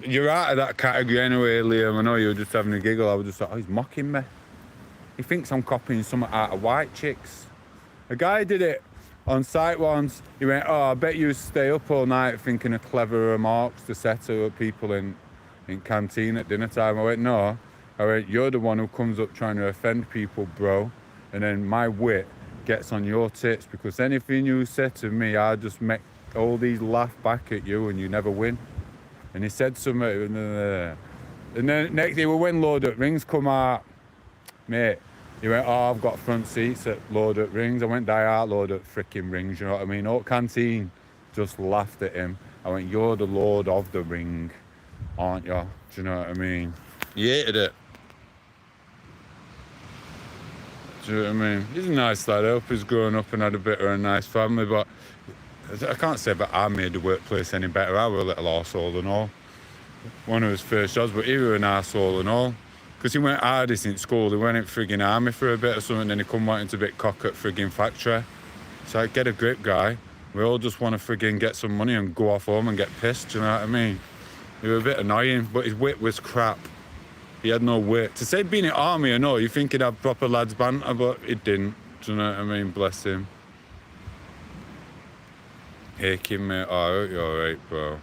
You're out of that category anyway, Liam. I know you were just having a giggle. I was just like, oh, he's mocking me. He thinks I'm copying something out of White Chicks. A guy did it on site once. He went, oh, I bet you stay up all night thinking of clever remarks to say to people in canteen at dinner time. I went, no. I went, you're the one who comes up trying to offend people, bro. And then my wit gets on your tits because anything you say to me, I just make all these laugh back at you and you never win. And he said something, and then next day, when Lord at Rings come out, mate, he went, oh, I've got front seats at Lord at Rings. I went, die out Lord at frickin' Rings, you know what I mean? Oak Canteen just laughed at him. I went, you're the Lord of the Ring, aren't you? Do you know what I mean? He hated it. Do you know what I mean? He's a nice lad. I hope he's grown up and had a bit of a nice family, but I can't say that I made the workplace any better. I were a little arsehole and all. One of his first jobs, but he were an arsehole and all. Because he went hardest in school. He went in frigging army for a bit or something, then he come wanting to bit cock at frigging factory. So I get a grip, guy. We all just want to frigging get some money and go off home and get pissed, do you know what I mean? He was a bit annoying, but his wit was crap. He had no wit. To say being in army, I know, you think he'd have proper lads banter, but he didn't. Do you know what I mean? Bless him. Hey, Kim, mate. Oh, you're alright, bro.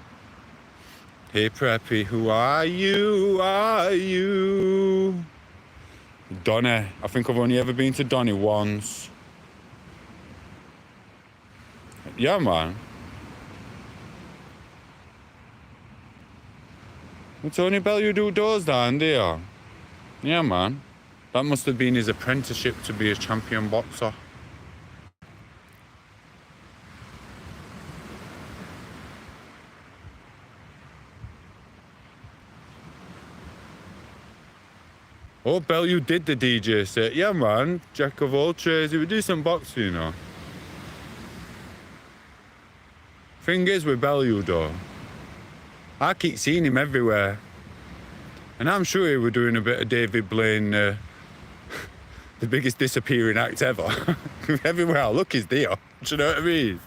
Hey, Preppy, who are you? Who are you? Donny. I think I've only ever been to Donny once. Yeah, man. It's only Bellew do doors down there. Yeah, man. That must have been his apprenticeship to be a champion boxer. Oh, Bellew did the DJ set. Yeah, man. Jack of all trades. He would do some boxing, you know. Thing is with Bellew, though, I keep seeing him everywhere. And I'm sure he was doing a bit of David Blaine, the biggest disappearing act ever. Everywhere I look, he's there. Do you know what I mean?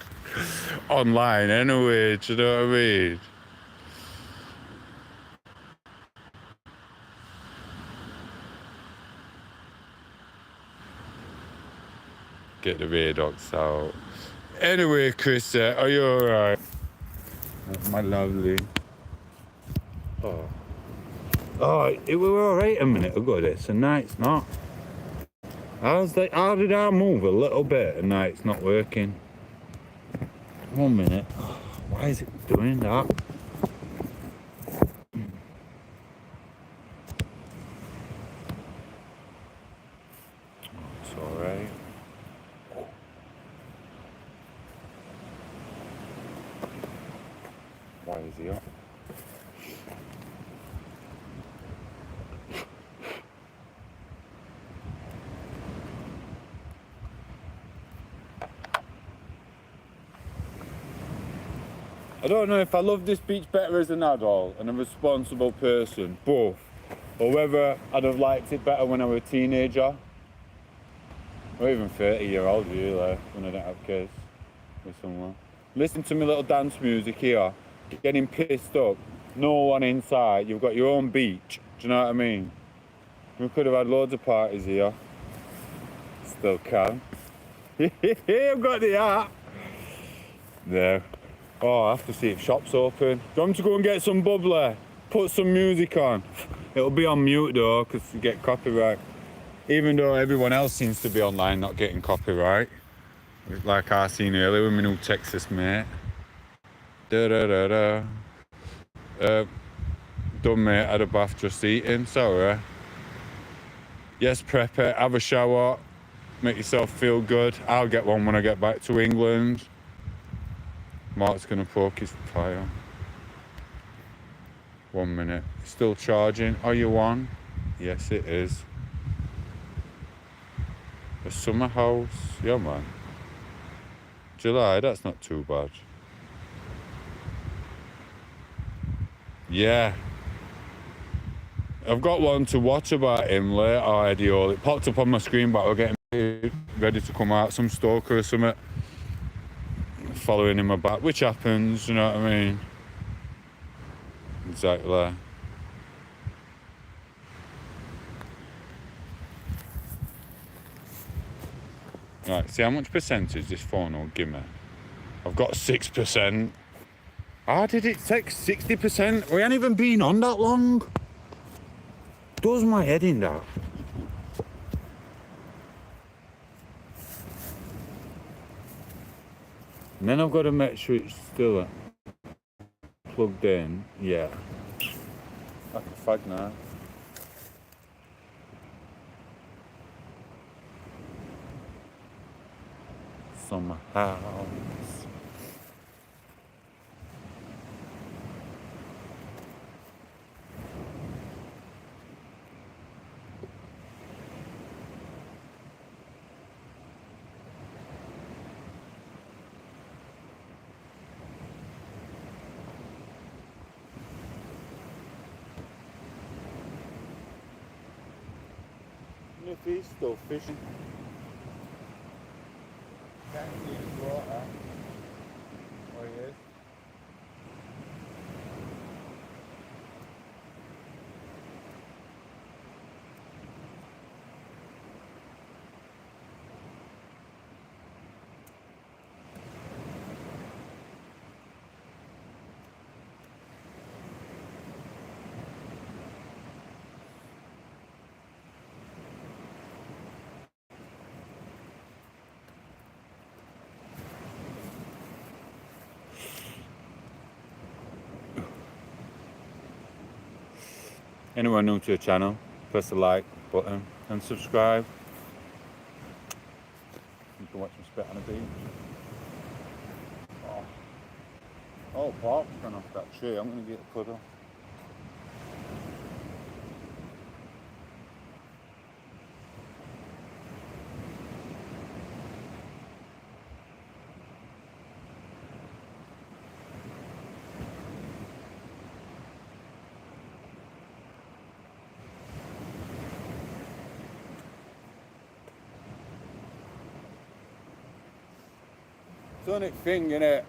Online, anyway. Do you know what I mean? Get the Radox out. Anyway, Chris, are you alright? My lovely. Oh, it was alright a minute ago, this, and now it's not. How did I move a little bit and now it's not working? 1 minute. Why is it doing that? It's alright. Why is he up? I don't know if I love this beach better as an adult and a responsible person, both, or whether I'd have liked it better when I was a teenager, or even 30-year-old really, when I don't have kids with someone. Listen to my little dance music here, getting pissed up, no one inside, you've got your own beach, do you know what I mean? We could have had loads of parties here, still can. I've got the hat. There. Oh, I have to see if shop's open. Do you want me to go and get some bubbly? Put some music on. It'll be on mute though, because you get copyright. Even though everyone else seems to be online not getting copyright. Like I seen earlier with my new Texas mate. Done mate, had a bath just eating, sorry. Yes, prep it, have a shower, make yourself feel good. I'll get one when I get back to England. Mark's gonna poke his fire. 1 minute. Still charging. Are you on? Yes, it is. A summer house. Yeah, man. July, that's not too bad. Yeah. I've got one to watch about him later, ideal. It popped up on my screen, but we're getting ready to come out. Some stalker or something. Following him about, which happens, you know what I mean? Exactly. Right, see how much percentage this phone will give me? I've got 6%. How did it take 60%? We ain't even been on that long. Does my head in that? And then I've got to make sure it's still plugged in. Yeah. Like a fag now. Summer house. If he's still fishing. Can't see his water. Oh, he is. Anyone new to the channel, press the like button and subscribe. You can watch me spit on a beach. Oh, bark's gone off that tree. I'm going to get a puddle. It's a neat thing, innit?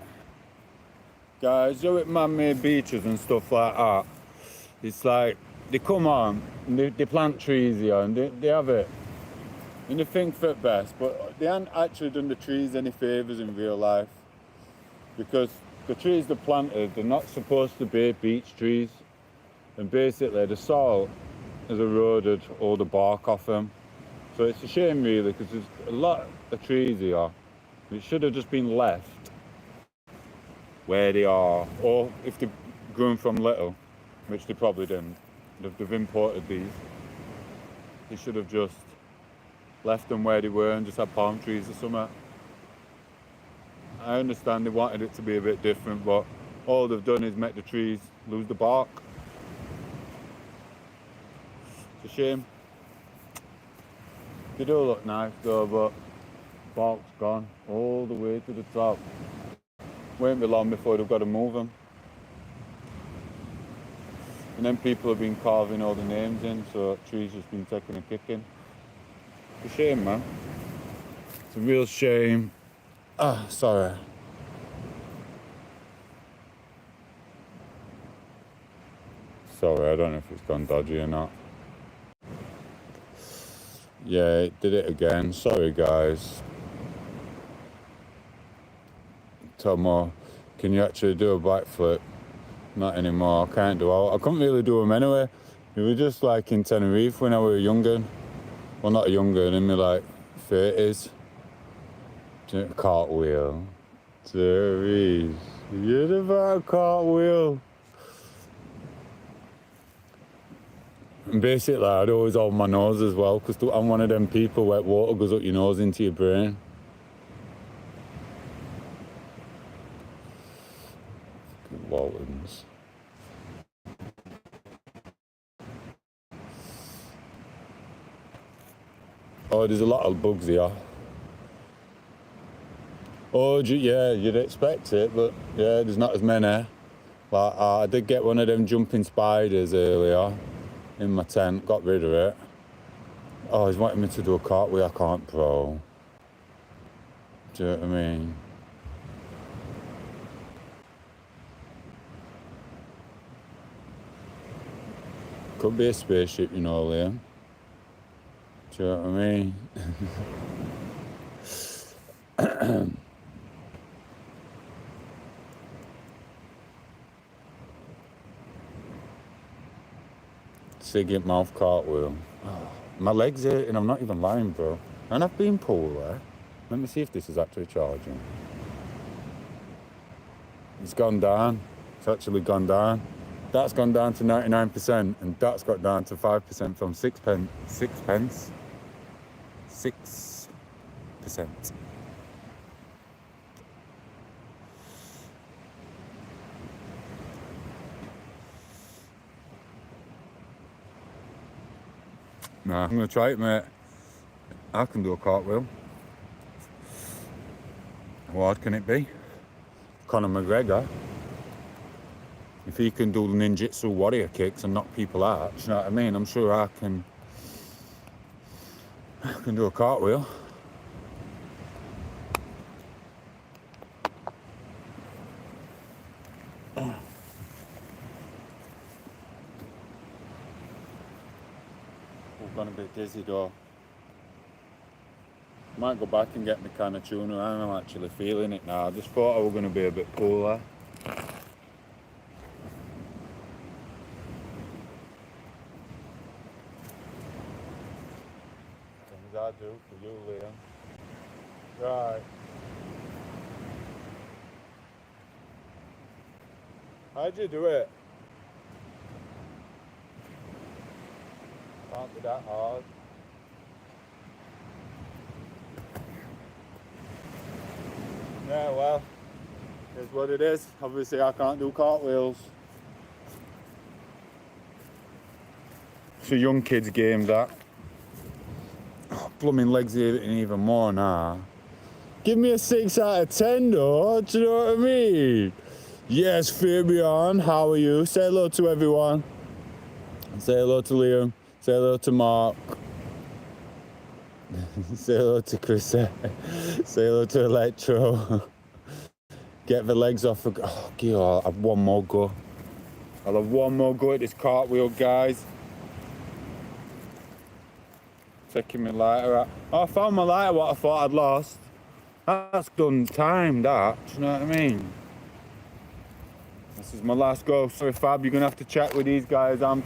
Guys, you know, with man-made beaches and stuff like that, it's like they come on and they plant trees here and they have it and they think for it best, but they haven't actually done the trees any favours in real life, because the trees they planted, they're not supposed to be beech trees, and basically the salt has eroded all the bark off them. So it's a shame really, because there's a lot of trees here. It should have just been left where they are, or if they've grown from little, which they probably didn't, they've imported these, they should have just left them where they were and just had palm trees or something. I understand they wanted it to be a bit different, but all they've done is make the trees lose the bark. It's a shame. They do look nice though, but bark's gone all the way to the top. Won't be long before they've got to move them. And then people have been carving all the names in, so trees just been taking a kicking. It's a shame, man. It's a real shame. Ah, sorry. Sorry, I don't know if it's gone dodgy or not. Yeah, it did it again. Sorry, guys. Tomo, can you actually do a backflip? Not anymore, I can't do I couldn't really do them anyway. We were just like in Tenerife when I was younger. Well, not younger, in my like 30s. Cartwheel. Therese, you did a cartwheel. And basically, I'd always hold my nose as well, because I'm one of them people where water goes up your nose into your brain. Waltons. Oh, there's a lot of bugs here. Oh, yeah, you'd expect it, but yeah, there's not as many. Like, I did get one of them jumping spiders earlier in my tent, got rid of it. Oh, he's wanting me to do a cartwheel, I can't, bro. Do you know what I mean? Could be a spaceship, you know, Liam. Do you know what I mean? Cigate mouth cartwheel. Oh, my legs hurting, I'm not even lying, bro. And I've been polar. Let me see if this is actually charging. It's gone down. It's actually gone down. That's gone down to 99%, and that's got down to 5% from 6%. 6%. Nah, I'm gonna try it, mate. I can do a cartwheel. How hard can it be? Conor McGregor, if he can do ninjutsu warrior kicks and knock people out, do you know what I mean? I'm sure I can do a cartwheel. We've gone a bit dizzy though. Might go back and get my can of tuna. I'm actually feeling it now. I just thought I was going to be a bit cooler. Things I do for you, Liam. Right. How'd you do it? Can't be that hard. Yeah, well, it's what it is. Obviously, I can't do cartwheels. It's a young kid's game, that. Oh, blooming legs are even more now. Give me a 6 out of 10, though. Do you know what I mean? Yes, Fabian, how are you? Say hello to everyone. Say hello to Liam. Say hello to Mark. Say hello to Chris. Say hello to Electro. Get the legs off. Oh, God, I'll have one more go. I'll have one more go at this cartwheel, guys. Taking my lighter out. Oh, I found my lighter, what I thought I'd lost. That's done time, that. Do you know what I mean? This is my last go. Sorry, Fab, you're going to have to chat with these guys. I'm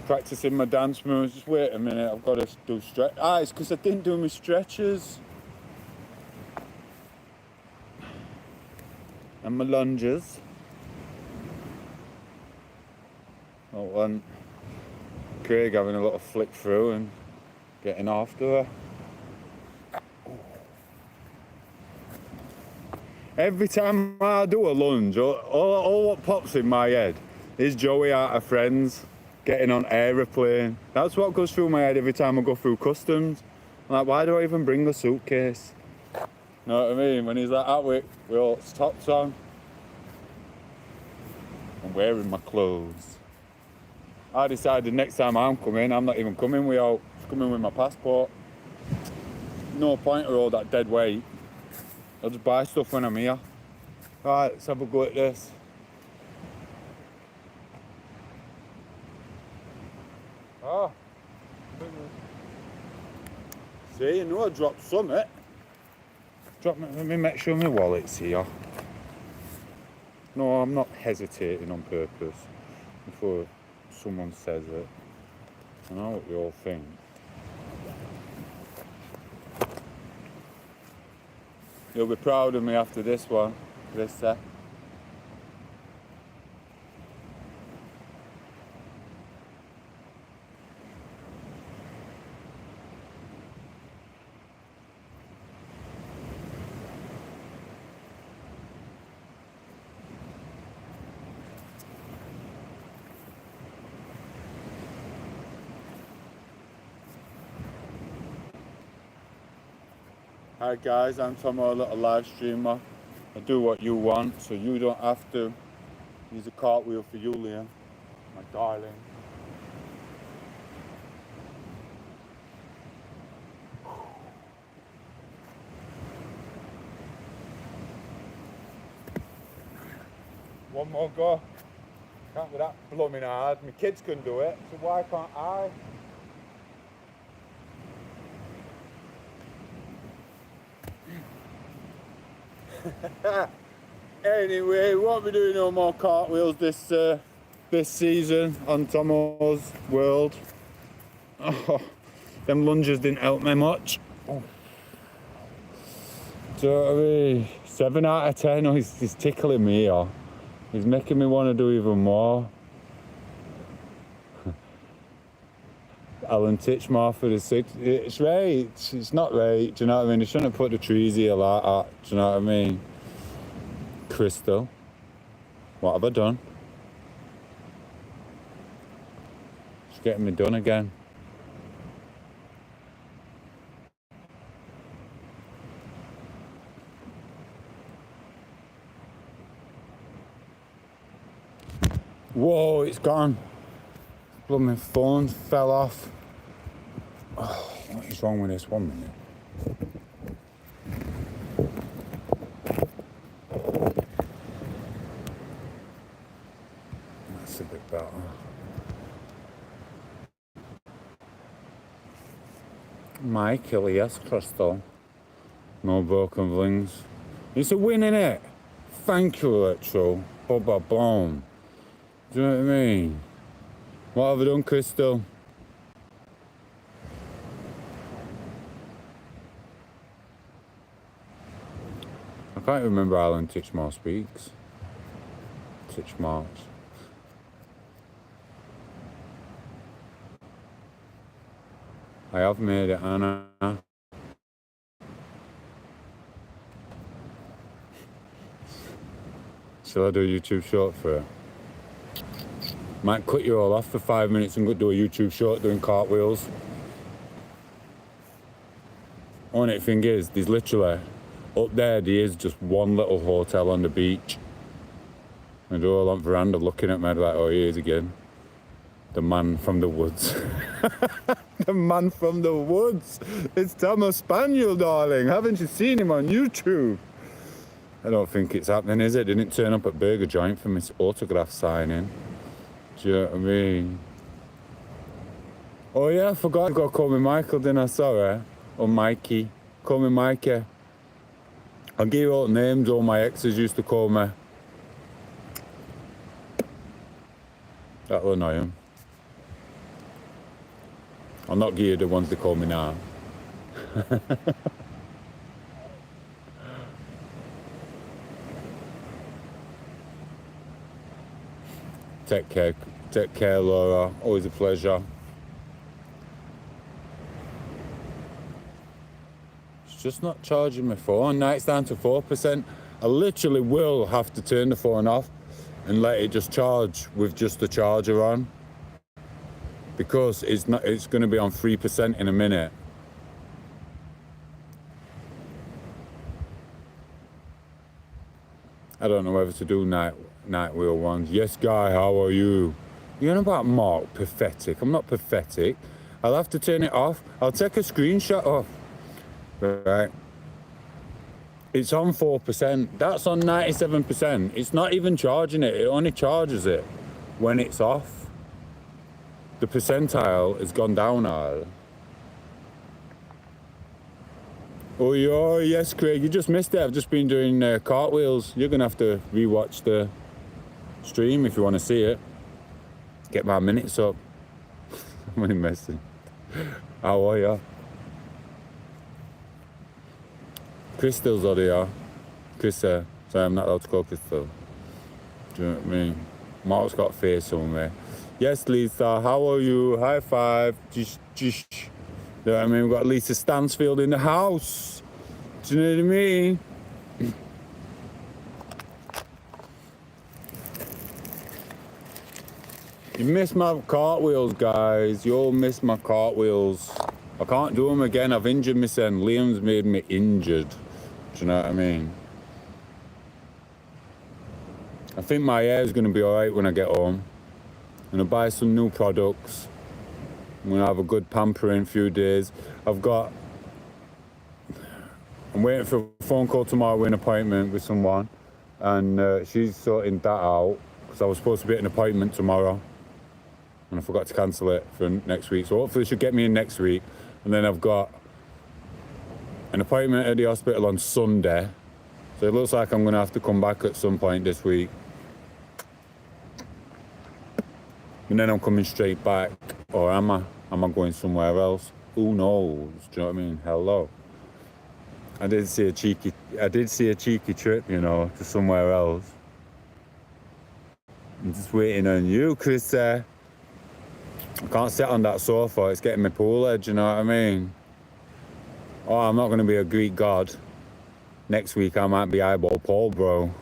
practicing my dance moves. Just wait a minute, I've got to do stretch. Ah, it's because I didn't do my stretches. And my lunges. I want Craig having a little flick through and getting after her. Every time I do a lunge, all what pops in my head is Joey out of Friends getting on aeroplane. That's what goes through my head every time I go through customs. I'm like, why do I even bring a suitcase? You know what I mean? When he's like, with all tops on. I'm wearing my clothes. I decided next time I'm coming, I'm not even coming without coming with my passport. No point of all that dead weight. I'll just buy stuff when I'm here. Right, let's have a go at this. Oh. See, you know I dropped something. Let me make sure my wallet's here. No, I'm not hesitating on purpose before someone says it. I know what you all think. You'll be proud of me after this one, this set. Hi guys, I'm Tom8os, a little live streamer. I do what you want, so you don't have to. Use a cartwheel for you, Liam, my darling. One more go. Can't be that blooming hard. My kids can do it, so why can't I? Anyway, won't be doing no more cartwheels this season on tom8os World. Oh, them lunges didn't help me much. Oh. Do you know what I mean? 7 out of 10. Oh, he's tickling me here. He's making me want to do even more. Alan Titchmarsh for the 6. It's right. It's not right. Do you know what I mean? They shouldn't have put the trees here like that. Do you know what I mean? Crystal, what have I done? It's getting me done again. Whoa, it's gone. Blooming phone fell off. Oh, what is wrong with this? 1 minute. That's a bit better. Michael, yes, Crystal. No broken wings. It's a win, innit? Thank you, Electro. Bubba boom. Do you know what I mean? What have I done, Crystal? I can't remember how Alan Titchmarsh speaks. Titchmarsh. I have made it, Anna. Shall I do a YouTube short for it? Might cut you all off for 5 minutes and go do a YouTube short doing cartwheels. Only thing is, there's literally, up there is just one little hotel on the beach. And they're all on veranda looking at me like, oh, he is again. The man from the woods. The man from the woods. It's Tom Spaniel, darling. Haven't you seen him on YouTube? I don't think it's happening, is it? Didn't turn up at Burger Joint for his autograph signing. Do you know what I mean? Oh yeah, I forgot. I got to call me Michael, didn't I? Sorry. Or Mikey. Call me Mikey. I'll give you all the names all my exes used to call me. That'll annoy him. I'll not give you the ones they call me now. Take care, Laura. Always a pleasure. It's just not charging my phone. Now it's down to 4%. I literally will have to turn the phone off and let it just charge with just the charger on, because it's going to be on 3% in a minute. I don't know whether to do night wheel ones. Yes, Guy, how are you? You know about Mark? Pathetic. I'm not pathetic. I'll have to turn it off. I'll take a screenshot off. Right. It's on 4%. That's on 97%. It's not even charging it. It only charges it when it's off. The percentile has gone down now. Oh, yes, Craig, you just missed it. I've just been doing cartwheels. You're going to have to rewatch the stream if you want to see it. Get my minutes up. I'm only messing. How are you? Crystal's out here. Chris, sorry, I'm not allowed to call Crystal. Do you know what I mean? Mark's got a face on me. Yes, Lisa, how are you? High five. Jish, jish. You know what I mean? We've got Lisa Stansfield in the house. Do you know what I mean? You missed my cartwheels, guys. You all missed my cartwheels. I can't do them again. I've injured myself. Liam's made me injured. Do you know what I mean? I think my hair is going to be alright when I get home. I'm going to buy some new products. I'm going to have a good pampering few days. I'm waiting for a phone call tomorrow with an appointment with someone. And she's sorting that out. Because I was supposed to be at an appointment tomorrow. And I forgot to cancel it for next week. So hopefully she'll get me in next week. And then I've got an appointment at the hospital on Sunday. So it looks like I'm going to have to come back at some point this week. And then I'm coming straight back. Or am I? Am I going somewhere else? Who knows? Do you know what I mean? Hello. I did see a cheeky trip, you know, to somewhere else. I'm just waiting on you, Chris. I can't sit on that sofa. It's getting my pool edge, you know what I mean? Oh, I'm not going to be a Greek god. Next week I might be eyeball Paul, bro.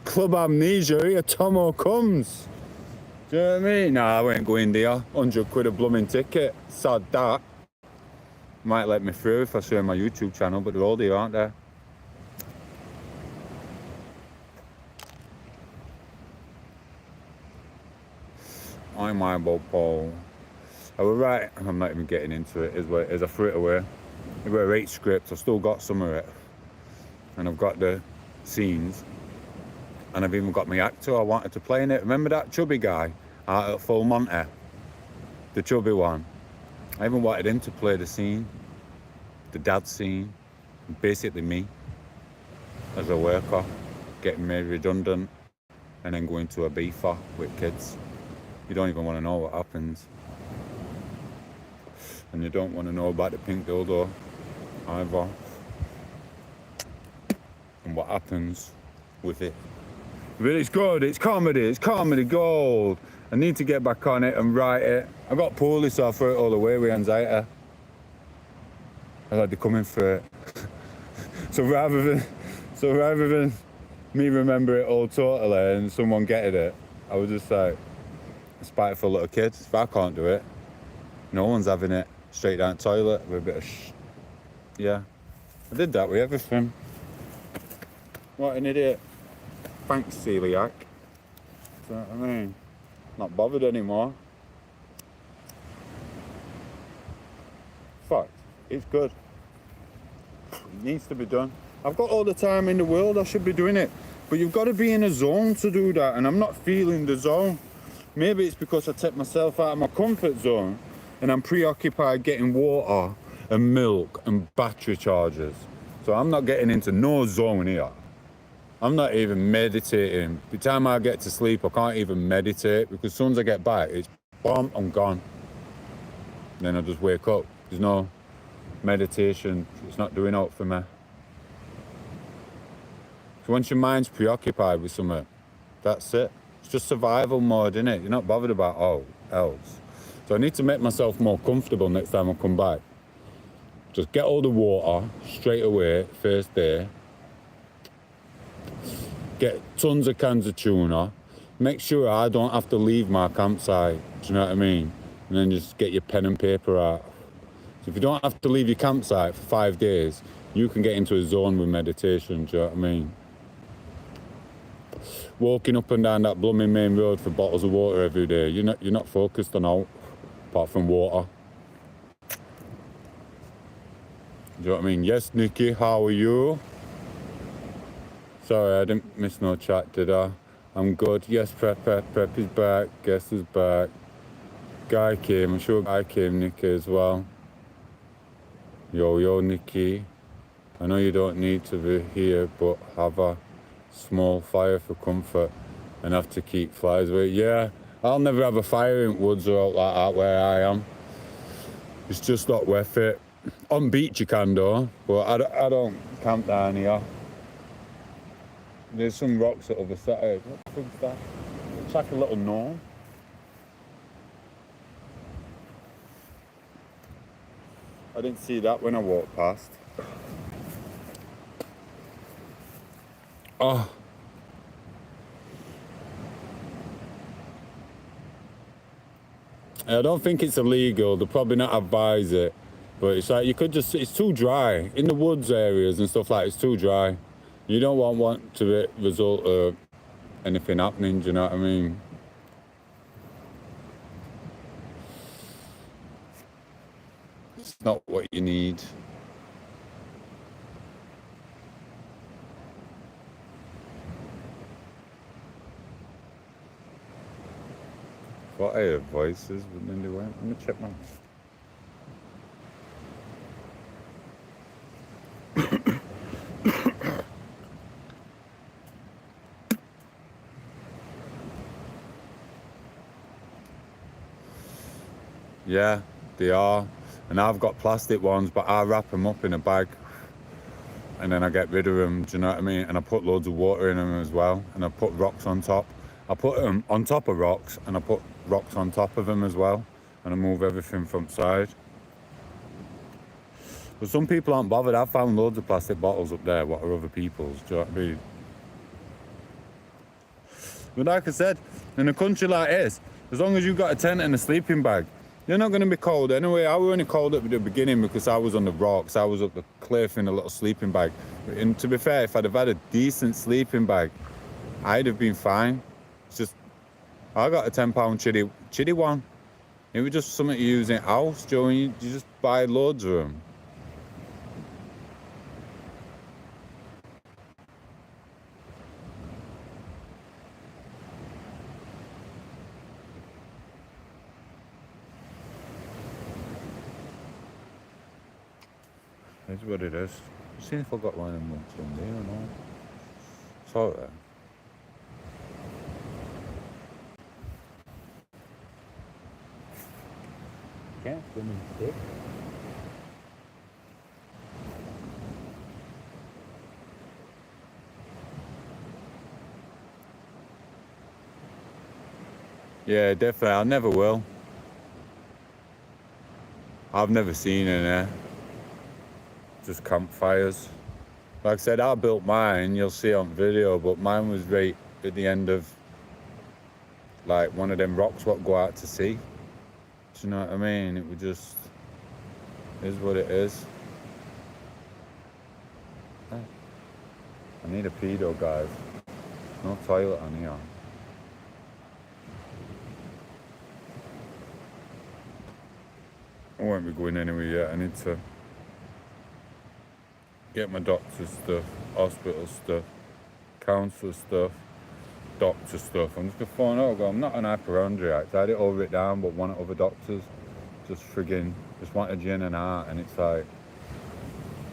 Club amnesia, here Tomo comes. Do you know what I mean? Nah, I won't go in there. 100 quid a blooming ticket. Sad that. Might let me through if I show my YouTube channel, but they're all there, aren't they? I'm eyeball Paul. I was right. I'm not even getting into it as I threw it away. It was a great script. I've still got some of it. And I've got the scenes. And I've even got my actor I wanted to play in it. Remember that chubby guy out at Full Monty? The chubby one. I even wanted him to play the scene. The dad scene. Basically me. As a worker. Getting made redundant. And then going to a beefer with kids. You don't even want to know what happens. And you don't want to know about the pink dildo either. And what happens with it. But it's good, it's comedy gold. I need to get back on it and write it. I got poorly, so I threw it all away with anxiety. I had to come in for it. So rather than me remember it all totally and someone getting it, I was just like, spiteful little kid. If I can't do it, no one's having it. Straight down the toilet with a bit of yeah. I did that with everything. What an idiot. Thanks, celiac. Do you know what I mean? Not bothered anymore. Fact, it's good. It needs to be done. I've got all the time in the world, I should be doing it. But you've got to be in a zone to do that, and I'm not feeling the zone. Maybe it's because I take myself out of my comfort zone and I'm preoccupied getting water and milk and battery chargers. So I'm not getting into no zone here. I'm not even meditating. By the time I get to sleep, I can't even meditate because as soon as I get back, it's bomb, I'm gone. And then I just wake up. There's no meditation. It's not doing out for me. So once your mind's preoccupied with something, that's it. It's just survival mode, innit? You're not bothered about all else. So I need to make myself more comfortable next time I come back. Just get all the water straight away, first day. Get tons of cans of tuna. Make sure I don't have to leave my campsite. Do you know what I mean? And then just get your pen and paper out. So if you don't have to leave your campsite for 5 days, you can get into a zone with meditation. Do you know what I mean? Walking up and down that blooming main road for bottles of water every day, you're not focused on out, apart from water. Do you know what I mean? Yes, Nikki, how are you? Sorry, I didn't miss no chat, did I? I'm good. Yes, Prep is back. Guest is back. Guy came. I'm sure Guy came, Nikki, as well. Yo, Nikki. I know you don't need to be here, but have a small fire for comfort and have to keep flies away. Yeah, I'll never have a fire in woods or out like that where I am. It's just not worth it. On beach you can though, but I don't camp down here. There's some rocks at other side. What the fuck's that? It's like a little gnome. I didn't see that when I walked past. Oh. I don't think it's illegal. They'll probably not advise it. But it's like you could just, it's too dry. In the woods areas and stuff like that, it's too dry. You don't want to result of anything happening, do you know what I mean? It's not what you need. What are your voices? But then they went. Let me check my. Yeah, they are. And I've got plastic ones, but I wrap them up in a bag and then I get rid of them, do you know what I mean? And I put loads of water in them as well, and I put rocks on top. I put them on top of rocks and I put rocks on top of them as well, and I move everything from side. But some people aren't bothered. I've found loads of plastic bottles up there, what are other people's, do you know what I mean? But like I said, in a country like this, as long as you've got a tent and a sleeping bag, you're not going to be cold anyway. I was only cold at the beginning because I was on the rocks. I was up the cliff in a little sleeping bag. And to be fair, if I'd have had a decent sleeping bag, I'd have been fine. It's just, I got a £10 chitty one. It was just something you use in house, Joe, and you just buy loads of them. That's what it is. See if I got one of them ones on there or not. It's alright. Can't swim in stick. Yeah, definitely. I never will. I've never seen any. Just campfires. Like I said, I built mine. You'll see on video, but mine was right at the end of like one of them rocks what go out to sea. Do you know what I mean? It was just is what it is. I need a pedo, guys. No toilet on here. I won't be going anywhere yet. I need to get my doctor's stuff, hospital stuff, counsellor stuff, doctor stuff. I'm just gonna phone out. Go, I'm not an hypochondriac. I had it all written down, but one of other doctors just want a gin and art, and it's like,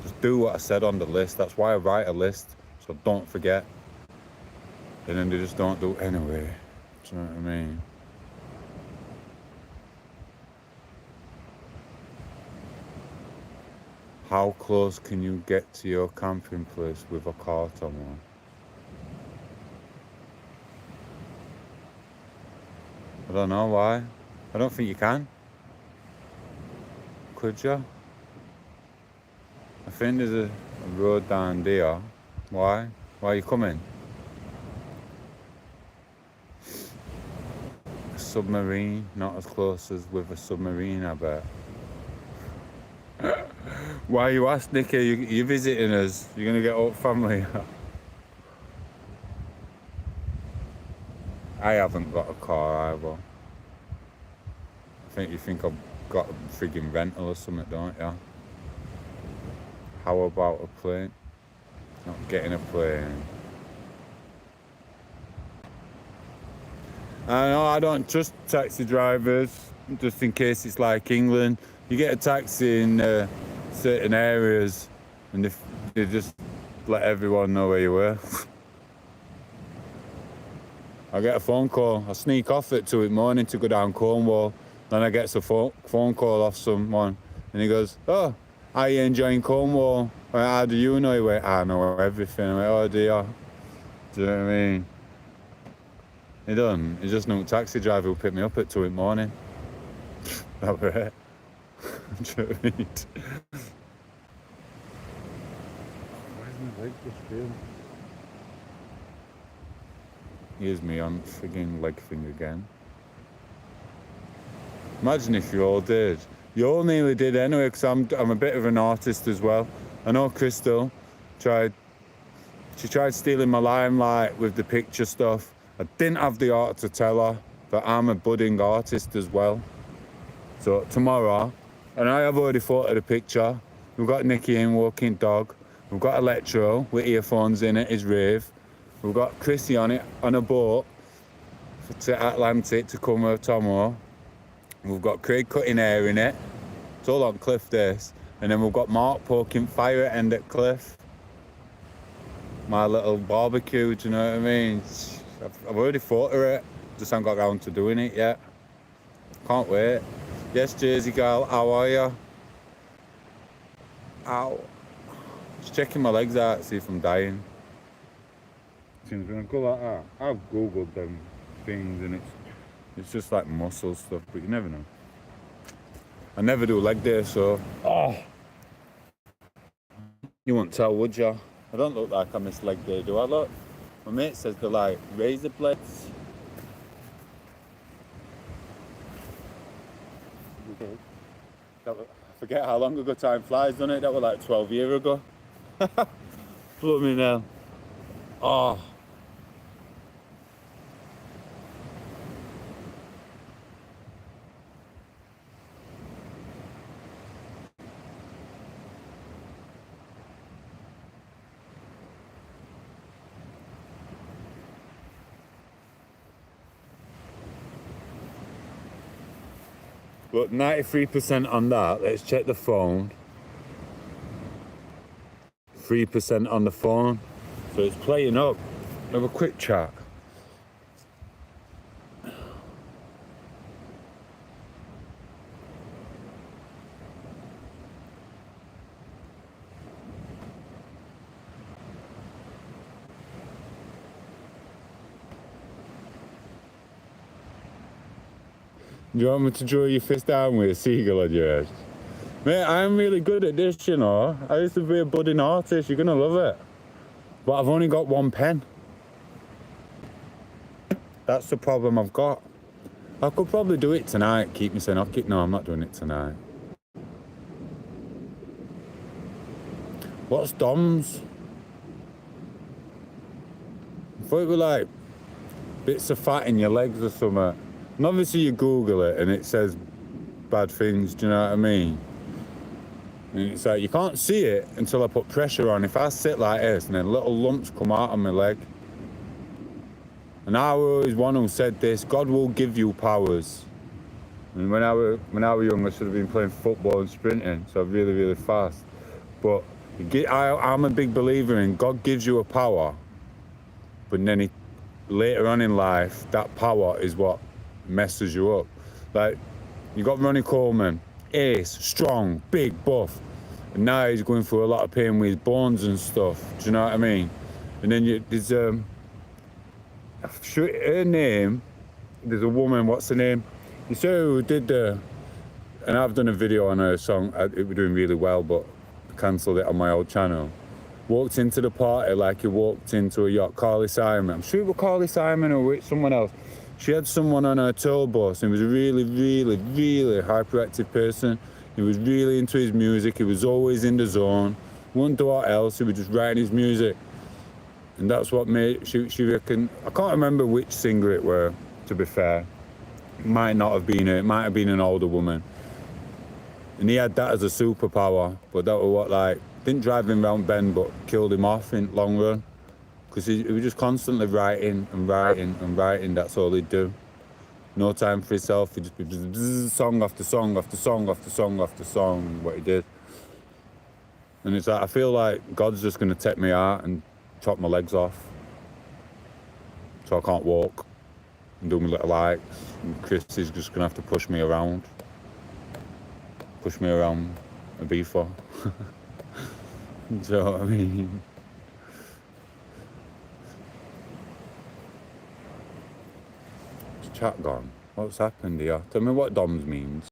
just do what I said on the list. That's why I write a list, so don't forget. And then they just don't do it anyway. Do you know what I mean? How close can you get to your camping place with a car, Tom8os? I don't know why. I don't think you can. Could you? I think there's a road down there. Why? Why are you coming? A submarine, not as close as with a submarine, I bet. Why you ask, Nicky? You're visiting us. You're gonna get up family. I haven't got a car either. I think you think I've got a frigging rental or something, don't you? How about a plane? Not getting a plane. I know I don't trust taxi drivers, just in case it's like England. You get a taxi in certain areas and if they just let everyone know where you were. I get a phone call. I sneak off at 2 in the morning to go down Cornwall. Then I get a phone call off someone and he goes, "Oh, are you enjoying Cornwall? How do you know?" He went, "I know everything." I went, "Oh dear." Do you know what I mean? He done. He's just no taxi driver who picked me up at 2 in the morning. That was it. Do you know what I mean? Where's my leg just feel? Here's me on frigging leg thing again. Imagine if you all did. You all nearly did anyway, because I'm a bit of an artist as well. I know Crystal tried stealing my limelight with the picture stuff. I didn't have the art to tell her that I'm a budding artist as well. So tomorrow, and I have already thought of the picture. We've got Nicky in walking dog. We've got Electro with earphones in at his rave. We've got Chrissy on it on a boat to Atlantic to come with Tom8os. We've got Craig cutting hair in it. It's all on cliff this. And then we've got Mark poking fire at end at cliff. My little barbecue, do you know what I mean? I've already thought of it. Just haven't got around to doing it yet. Can't wait. Yes, Jersey girl, how are you? Ow. Just checking my legs out, see if I'm dying. Seems gonna go like that. I've googled them things and it's just like muscle stuff, but you never know. I never do leg day, so you wouldn't tell, would you? I don't look like I miss leg day, do I? Look, my mate says they're like razor blades. I forget how long ago time flies, doesn't it? That was like 12 years ago. Bloody hell. Oh. But 93% on that. Let's check the phone. 3% on the phone. So it's playing up. Have a quick chat. Do you want me to draw your fist down with a seagull on your head? Mate, I'm really good at this, you know. I used to be a budding artist. You're gonna love it. But I've only got one pen. That's the problem I've got. I could probably do it tonight. Keep me saying, no, I'm not doing it tonight. What's DOMs? I thought it was like bits of fat in your legs or something. And obviously you Google it and it says bad things, do you know what I mean? And it's like, you can't see it until I put pressure on. If I sit like this and then little lumps come out on my leg. And I was one who said this, God will give you powers. And when I was young, I should have been playing football and sprinting, so really, really fast. But I'm a big believer in God gives you a power, but then later on in life, that power is what messes you up. Like, you got Ronnie Coleman, ace, strong, big, buff. And now he's going through a lot of pain with his bones and stuff. Do you know what I mean? And then there's her name, there's a woman, what's her name? You see who did and I've done a video on her song, it was doing really well, but cancelled it on my old channel. Walked into the party like he walked into a yacht. Carly Simon, I'm sure it was Carly Simon or someone else. She had someone on her tour bus and he was a really, really, really hyperactive person. He was really into his music. He was always in the zone. Wouldn't do what else. He was just writing his music. And that's what made, she reckoned, I can't remember which singer it were, to be fair. It might not have been it might have been an older woman. And he had that as a superpower, but that was what, like, didn't drive him round bend, but killed him off in long run. Because he was just constantly writing and writing and writing, that's all he'd do. No time for himself, he'd just be song after song after song after song after song, what he did. And it's like, I feel like God's just gonna take me out and chop my legs off. So I can't walk and do my little hikes. And Chris is just gonna have to push me around. Push me around a beefer. Do you know what I mean? Is chat gone? What's happened here? Tell me what DOMS means.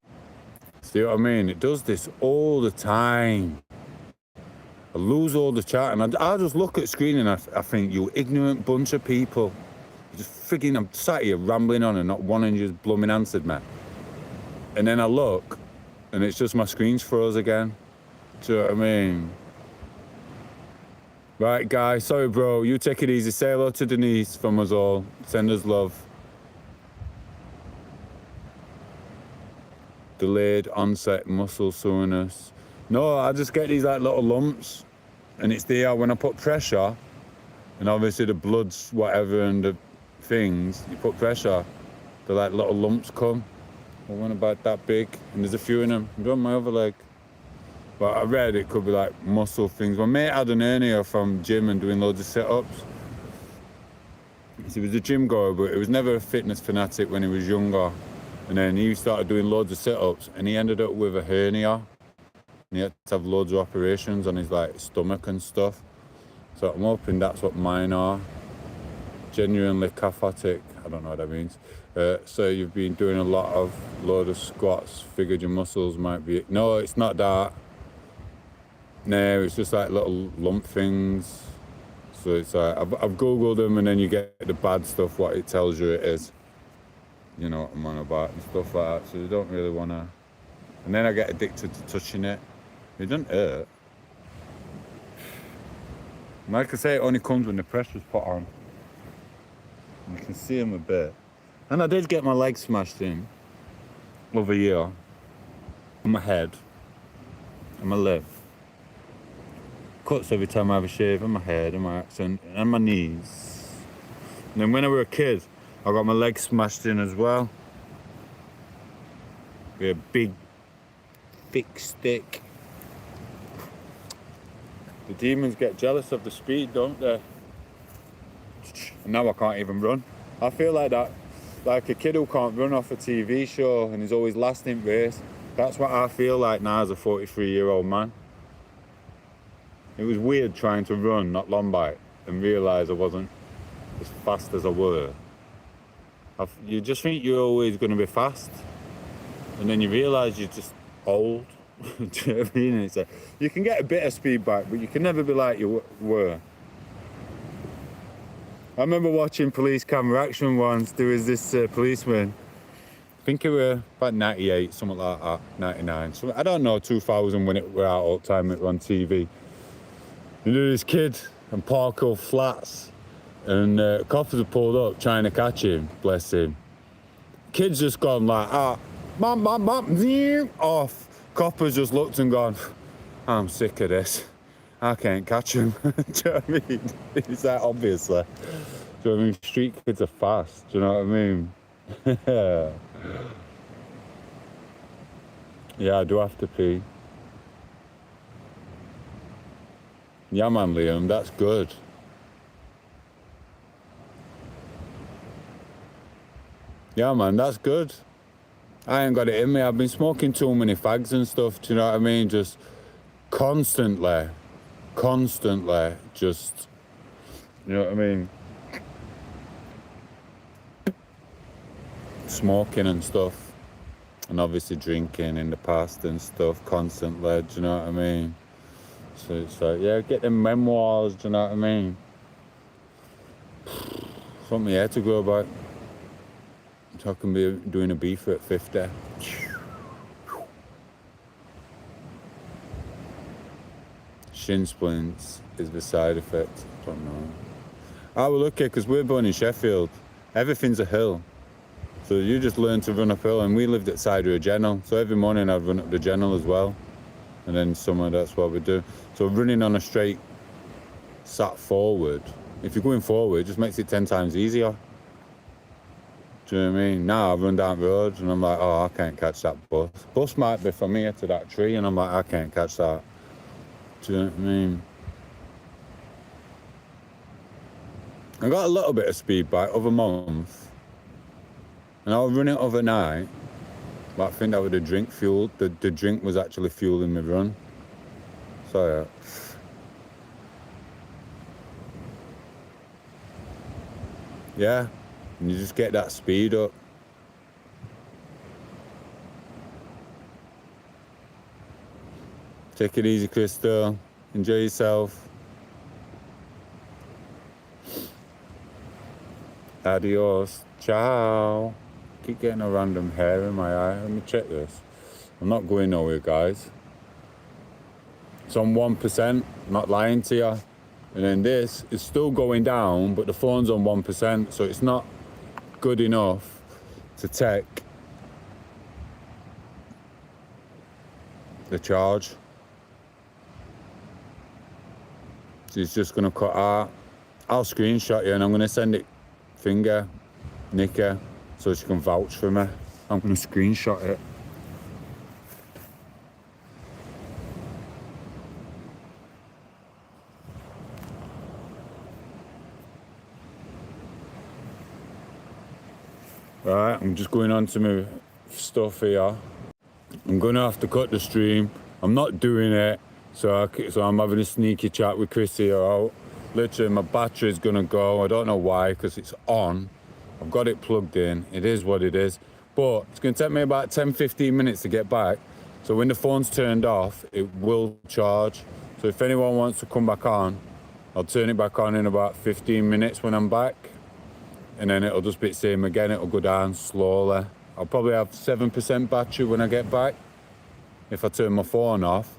See what I mean? It does this all the time. I lose all the chat and I just look at the screen and I think, you ignorant bunch of people. Just frigging, I'm sat here rambling on and not one of you just blooming answered me. And then I look and it's just my screen's froze again. Do you know what I mean? Right, guys, sorry, bro. You take it easy. Say hello to Denise from us all. Send us love. Delayed onset muscle soreness. No, I just get these like little lumps, and it's there when I put pressure, and obviously the blood's whatever and the things, you put pressure, the like little lumps come. One about that big, and there's a few in them. I'm on my other leg. But I read it could be like muscle things. My mate had an hernia from gym and doing loads of sit-ups. He was a gym goer, but he was never a fitness fanatic when he was younger. And then he started doing loads of sit-ups, and he ended up with a hernia. And he had to have loads of operations on his like stomach and stuff. So I'm hoping that's what mine are. Genuinely cathartic. I don't know what that means. So you've been doing a load of squats. Figured your muscles might be. No, it's not that. No, it's just like little lump things. So it's like I've googled them, and then you get the bad stuff. What it tells you it is. You know what I'm on about and stuff like that. So you don't really want to. And then I get addicted to touching it. It doesn't hurt. Like I say, it only comes when the pressure's put on. You can see them a bit. And I did get my leg smashed in over here. On my head. And my lip. Cuts every time I have a shave on my head and my accent and my knees. And then when I was a kid, I got my leg smashed in as well. With a big, thick stick. The demons get jealous of the speed, don't they? And now I can't even run. I feel like that, like a kid who can't run off a TV show and is always last in race. That's what I feel like now as a 43-year-old man. It was weird trying to run, not long bike, and realise I wasn't as fast as I were. You just think you're always going to be fast. and then you realise you're just old. Do you know what I mean? It's like, you can get a bit of speed back, but you can never be like you were. I remember watching police camera action once. There was this policeman, I think it were about 98, something like that, 99. So I don't know, 2000 when it were out all the time, it were on TV. And there was this kid in Parkhill Flats, and coppers have pulled up trying to catch him, bless him. Kid's just gone like, off. Coppers just looked and gone, I'm sick of this. I can't catch him. Do you know what I mean? It's that obviously. Do you know what I mean? Street kids are fast. Do you know what I mean? Yeah, I do have to pee. Yeah, man, Liam, that's good. Yeah, man, that's good. I ain't got it in me. I've been smoking too many fags and stuff. Do you know what I mean? Just constantly, just, you know what I mean? Smoking and stuff. And obviously drinking in the past and stuff constantly. Do you know what I mean? So it's like, yeah, get them memoirs. Do you know what I mean? Want my hair to grow back. So I can be doing a beaver at 50. Shin splints is the side effect. I don't know. I will look at, because we're born in Sheffield. Everything's a hill. So you just learn to run uphill, and we lived at side of a Gennell. So every morning I'd run up the Gennell as well. And then summer, that's what we do. So running on a straight sat forward, if you're going forward, it just makes it 10 times easier. Do you know what I mean? Now I run down the road and I'm like, oh, I can't catch that bus. Bus might be from here to that tree, and I'm like, I can't catch that. Do you know what I mean? I got a little bit of speed back over a month, and I was running overnight, but I think that was the drink fuel. The drink was actually fueling my run. So yeah, and you just get that speed up. Take it easy, Crystal. Enjoy yourself. Adios. Ciao. Keep getting a random hair in my eye. Let me check this. I'm not going nowhere, guys. It's on 1%. I'm not lying to you. And then this is still going down, but the phone's on 1%, so it's not good enough to take the charge. So it's just gonna cut out. I'll screenshot you and I'm gonna send it finger, Nikki, so she can vouch for me. I'm gonna screenshot it. Right, I'm just going on to my stuff here. I'm gonna have to cut the stream. I'm not doing it, so I'm having a sneaky chat with Chrissy out. Literally, my battery's gonna go. I don't know why, because it's on. I've got it plugged in. It is what it is. But it's gonna take me about 10-15 minutes to get back. So when the phone's turned off, it will charge. So if anyone wants to come back on, I'll turn it back on in about 15 minutes when I'm back. And then it'll just be the same again. It'll go down slowly. I'll probably have 7% battery when I get back, if I turn my phone off.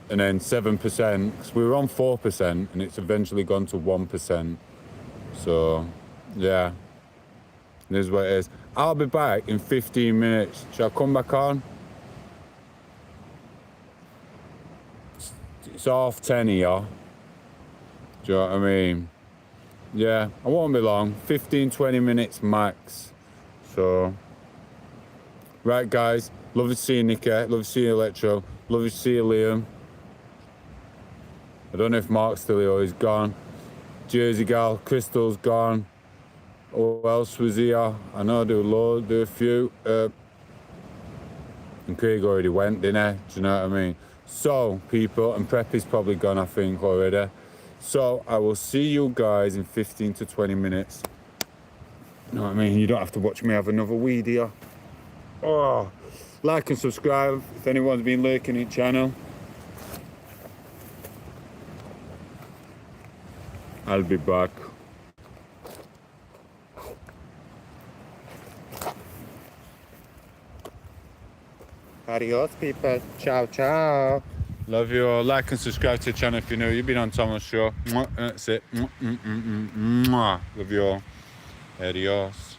And then 7%, because we were on 4% and it's eventually gone to 1%. So, yeah, this is what it is. I'll be back in 15 minutes. Shall I come back on? It's 10:30 here. Do you know what I mean? Yeah, I won't be long. 15-20 minutes max. So, right, guys. Love to see you, Nikki. Love to see you, Electro. Love to see you, Liam. I don't know if Mark's still here. He's gone. Jersey Gal, Crystal's gone. Who else was here? I know there were a few. And Craig already went, didn't he? Do you know what I mean? So, people, and Preppy's probably gone, I think, already. So, I will see you guys in 15 to 20 minutes. You know what I mean? You don't have to watch me have another weed here. Oh, Like and subscribe if anyone's been lurking in the channel. I'll be back. Adios, people. Ciao, ciao. Love you all. Like and subscribe to the channel if you're new. You've been on Tom8os Show. That's it. Love you all. Adios.